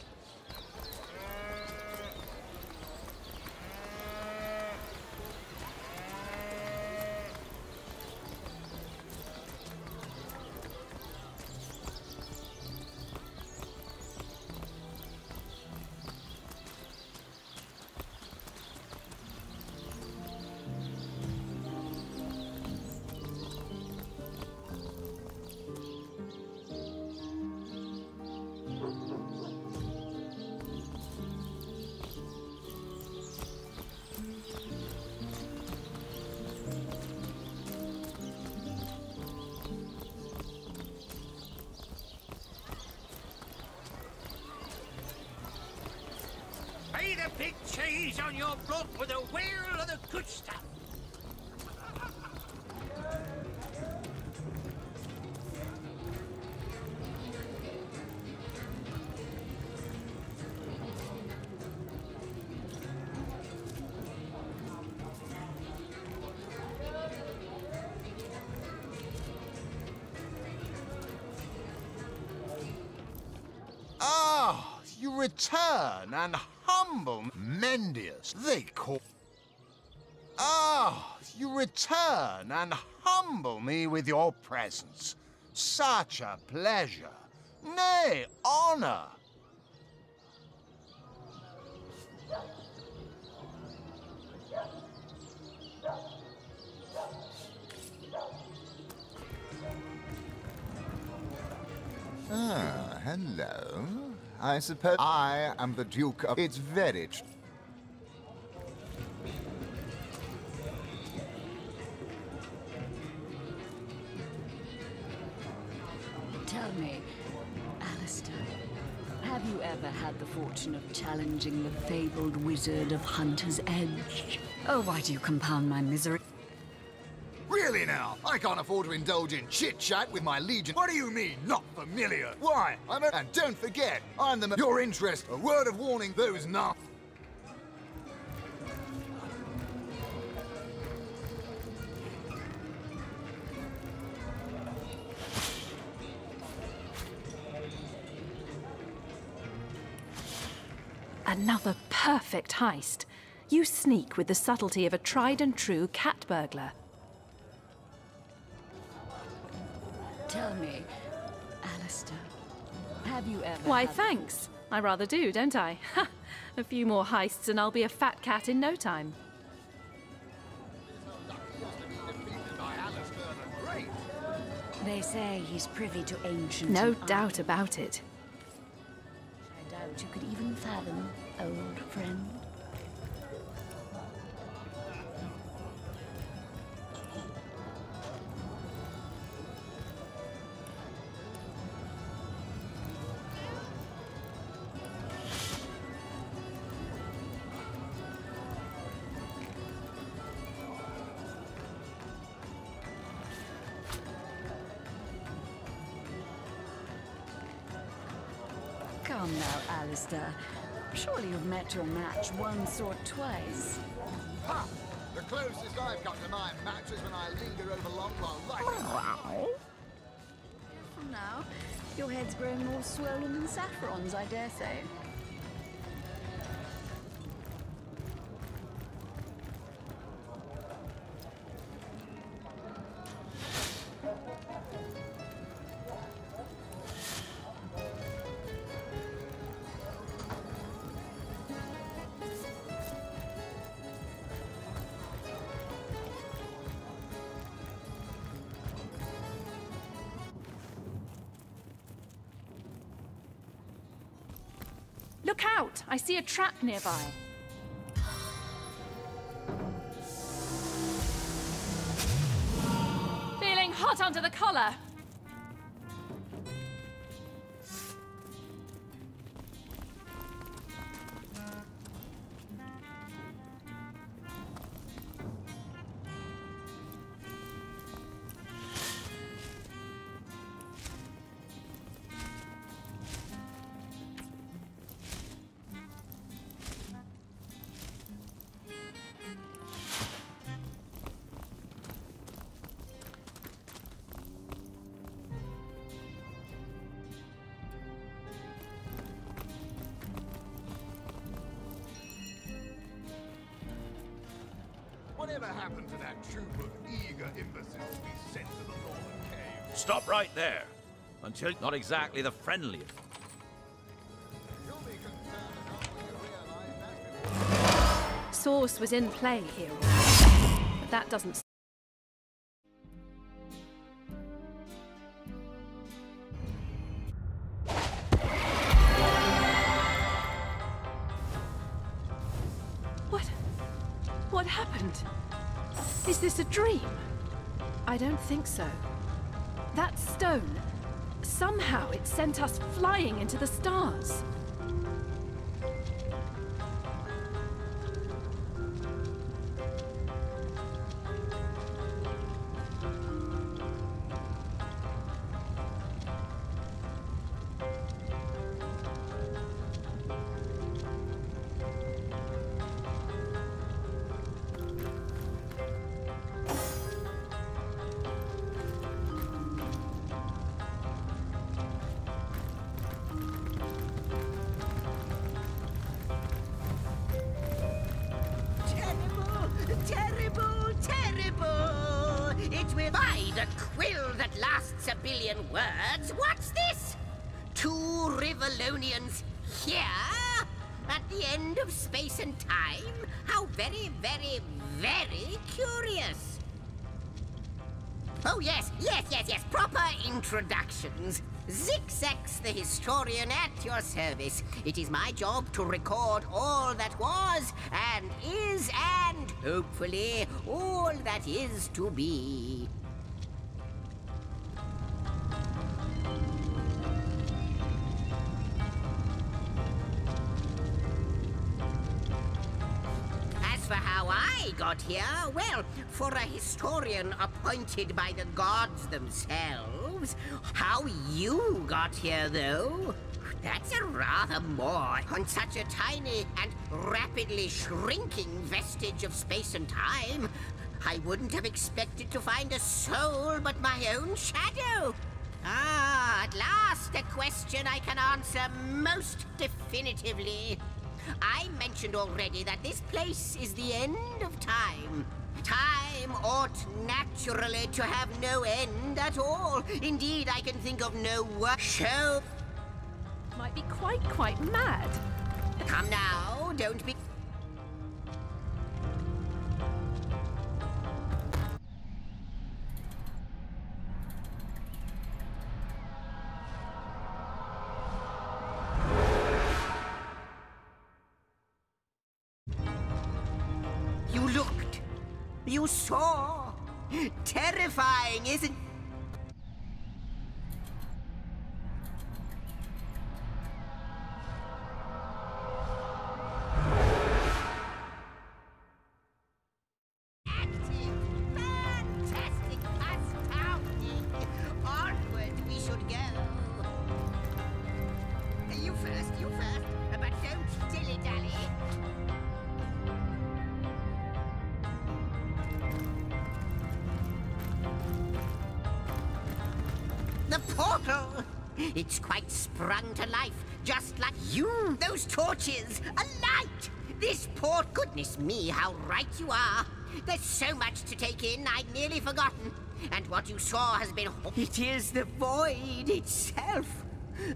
Speaker 21: return and humble Mendius. They call... Ah, you return and humble me with your presence. Such a pleasure. Nay, honor.
Speaker 7: Ah, hello. I suppose I am the Duke of... It's very...
Speaker 11: Tell me, Alistair, have you ever had the fortune of challenging the fabled wizard of Hunter's Edge? Oh, why do you compound my misery?
Speaker 7: Really now? I can't afford to indulge in chit-chat with my legion. What do you mean, not familiar? Why? And don't forget, I'm the... Your interest. A word of warning, those not...
Speaker 5: Another perfect heist. You sneak with the subtlety of a tried-and-true cat burglar.
Speaker 11: Tell me, Alistair, have you ever...
Speaker 5: Why, thanks. I rather do, don't I? Ha! A few more heists and I'll be a fat cat in no time.
Speaker 11: They say he's privy to ancient...
Speaker 5: No doubt about it.
Speaker 11: I doubt you could even fathom, old friend. Come now, Alistair. Surely you've met your match once or twice.
Speaker 7: Ha! The closest I've got to my match is when I linger over long while lighting.
Speaker 11: From now, your head's grown more swollen than saffrons, I dare say.
Speaker 5: Look out! I see a trap nearby. Feeling hot under the collar.
Speaker 12: Whatever happened to that troop of eager imbeciles we sent to the northern cave?
Speaker 2: Stop right there. Until not exactly the friendliest.
Speaker 5: Source was in play here, but that doesn't... What happened? Is this a dream? I don't think so. That stone, somehow it sent us flying into the stars.
Speaker 14: By the quill that lasts a billion words, what's this? 2 Rivalonians here? At the end of space and time? How very, very, very curious. Oh, yes. Proper introductions. Zixex the historian at your service. It is my job to record all that was, and is, and hopefully all that is to be. As for how I got here, well, for a historian appointed by the gods themselves, how you got here, though, that's a rather more. On such a tiny and rapidly shrinking vestige of space and time, I wouldn't have expected to find a soul but my own shadow. Ah, at last a question I can answer most definitively. I mentioned already that this place is the end of time. Time ought naturally to have no end at all. Indeed, I can think of no show.
Speaker 5: Might be quite mad.
Speaker 14: Come now, don't be... You looked. You saw. Terrifying, isn't... Fantastic, astounding. Onward we should go. You first, but don't dilly-dally. The portal! It's quite sprung to life, just like you. Those torches, a light! This port, goodness me, how right you are. There's so much to take in, I'd nearly forgotten. And what you saw has been... It is the void itself.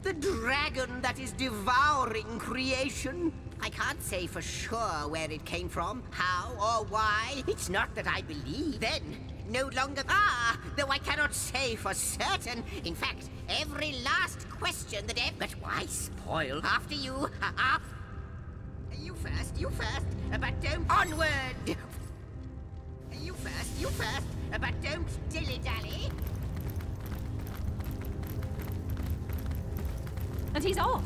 Speaker 14: The dragon that is devouring creation. I can't say for sure where it came from, how or why. It's not that I believe then. No longer are, though I cannot say for certain. In fact, every last question that ever... But why spoil? After you, You first, but don't... Onward! You first, but don't dilly-dally.
Speaker 5: And he's off.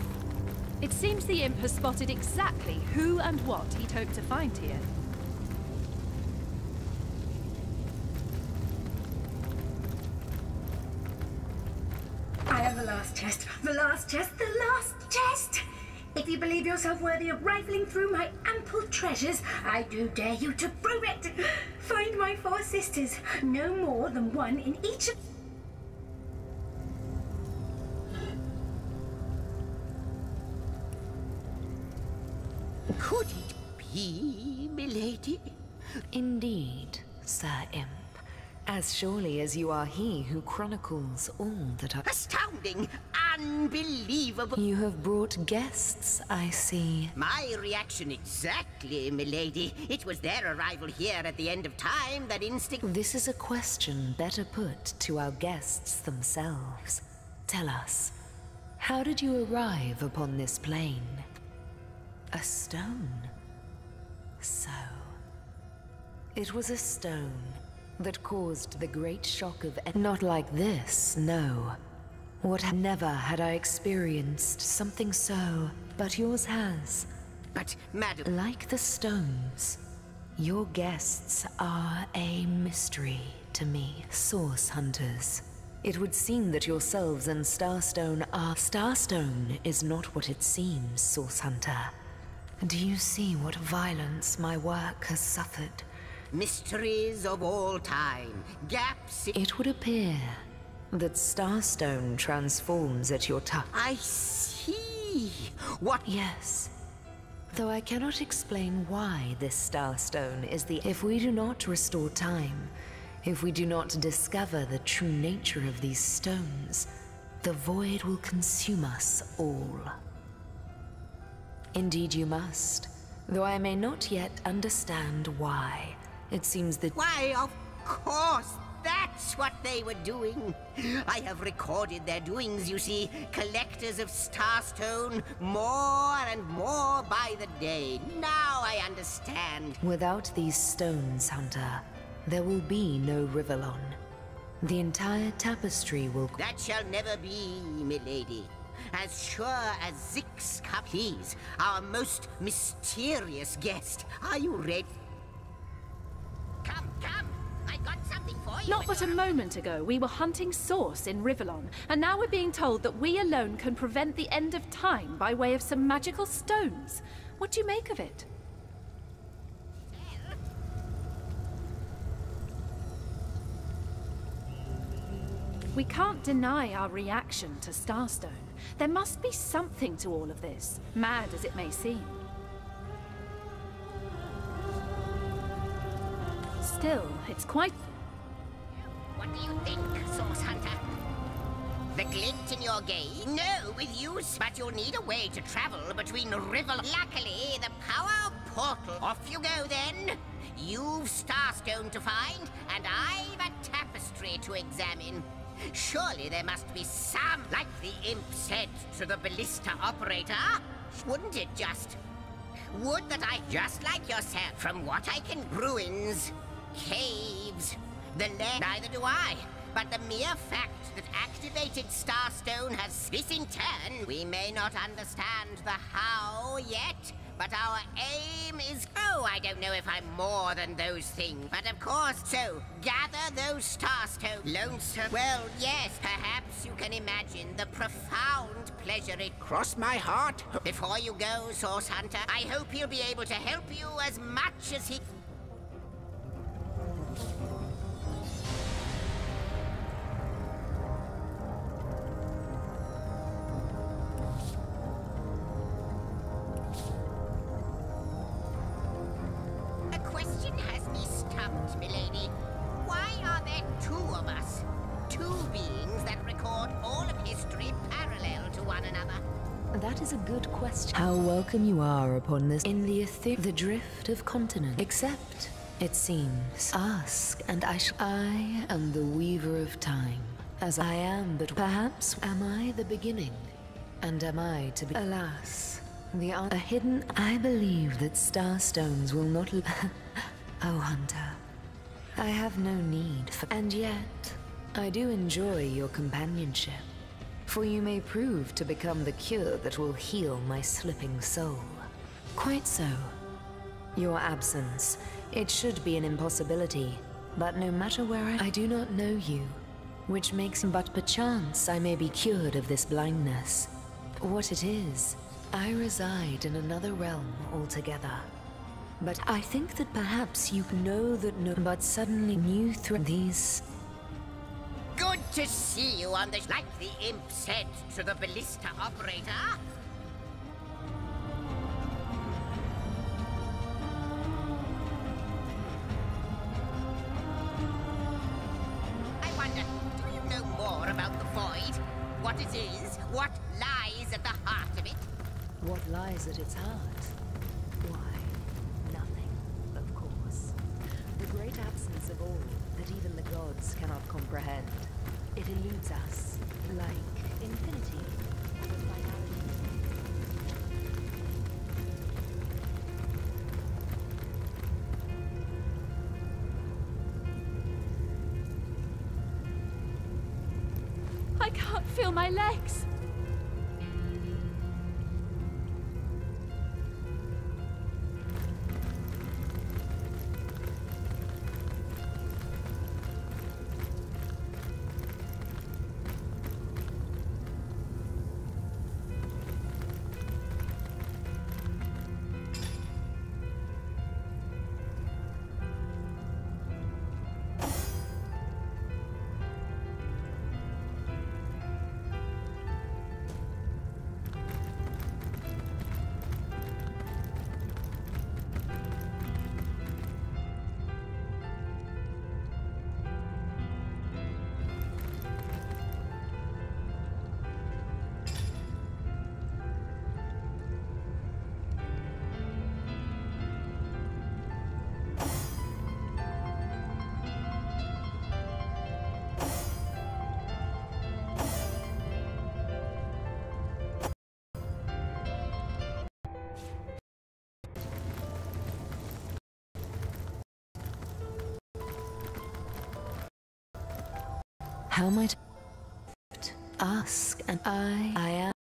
Speaker 5: It seems the imp has spotted exactly who and what he'd hoped to find here.
Speaker 22: I have the last chest, the last chest, the last chest! If you believe yourself worthy of rifling through my ample treasures, I do dare you to prove it! Find my 4 sisters, no more than one in each of...
Speaker 14: Could it be, milady?
Speaker 23: Indeed, Sir Imp. As surely as you are he who chronicles all that are...
Speaker 14: Astounding! Unbelievable!
Speaker 23: You have brought guests, I see.
Speaker 14: My reaction exactly, milady. It was their arrival here at the end of time that instinct...
Speaker 23: This is a question better put to our guests themselves. Tell us, how did you arrive upon this plane? A stone? So... It was a stone that caused the great shock of... Not like this, no. Never had I experienced something so, but yours has.
Speaker 14: But, madam...
Speaker 23: Like the stones, your guests are a mystery to me, source hunters. It would seem that yourselves and Starstone are... Starstone is not what it seems, source hunter. Do you see what violence my work has suffered?
Speaker 14: Mysteries of all time. Gaps...
Speaker 23: It would appear that Starstone transforms at your touch.
Speaker 14: I see. What?
Speaker 23: Yes. Though I cannot explain why this Starstone is the... If we do not restore time, If we do not discover the true nature of these stones, the void will consume us all. Indeed you must, though I may not yet understand why. It seems that—
Speaker 14: Why, of course! That's what they were doing. I have recorded their doings, you see. Collectors of Starstone, more and more by the day. Now I understand.
Speaker 23: Without these stones, Hunter, there will be no Rivellon. The entire tapestry will—
Speaker 14: That shall never be, milady. As sure as Zix come. Please, our most mysterious guest. Are you ready? Come, come! I've got something for you.
Speaker 5: Not but a moment ago, we were hunting Source in Rivellon, and now we're being told that we alone can prevent the end of time by way of some magical stones. What do you make of it? We can't deny our reaction to Starstone. There must be something to all of this, mad as it may seem. Still, it's quite—
Speaker 14: What do you think, Source Hunter? The glint in your gaze? No, with use, but you'll need a way to travel between River. Luckily, the power portal. Off you go then. You've Starstone to find, and I've a tapestry to examine. Surely there must be some, like the imp said to the ballista operator. Wouldn't it just? Would that I, just like yourself, from what I can— ruins, caves, the neither do I. But the mere fact that activated Starstone has this in turn, we may not understand the how yet, but our aim is— oh, I don't know if I'm more than those things, but of course, so, gather those Starstone lonesome— well, yes, perhaps you can imagine the profound pleasure it— cross my heart. Before you go, Source Hunter, I hope he'll be able to help you as much as he— milady. Why are there two of us? Two beings that record all of history parallel to one another?
Speaker 23: That is a good question. How welcome you are upon this— in the drift of continent. Except, it seems, ask, and I am the weaver of time. As I am, but perhaps am I the beginning? And am I to be— alas, a hidden— I believe that Starstones will not— oh, Hunter. I have no need for— and yet, I do enjoy your companionship, for you may prove to become the cure that will heal my slipping soul. Quite so. Your absence, it should be an impossibility, but no matter where I do not know you, which makes— but perchance I may be cured of this blindness. What it is, I reside in another realm altogether. But I think that perhaps you know that but suddenly new through these—
Speaker 14: Good to see you on the— like the imp said to the ballista operator. I wonder, do you know more about the void? What it is? What lies at the heart of it?
Speaker 23: What lies at its heart? The great absence of all that even the gods cannot comprehend. It eludes us, like infinity or finality.
Speaker 5: I can't feel my legs!
Speaker 23: How might I ask? And I am.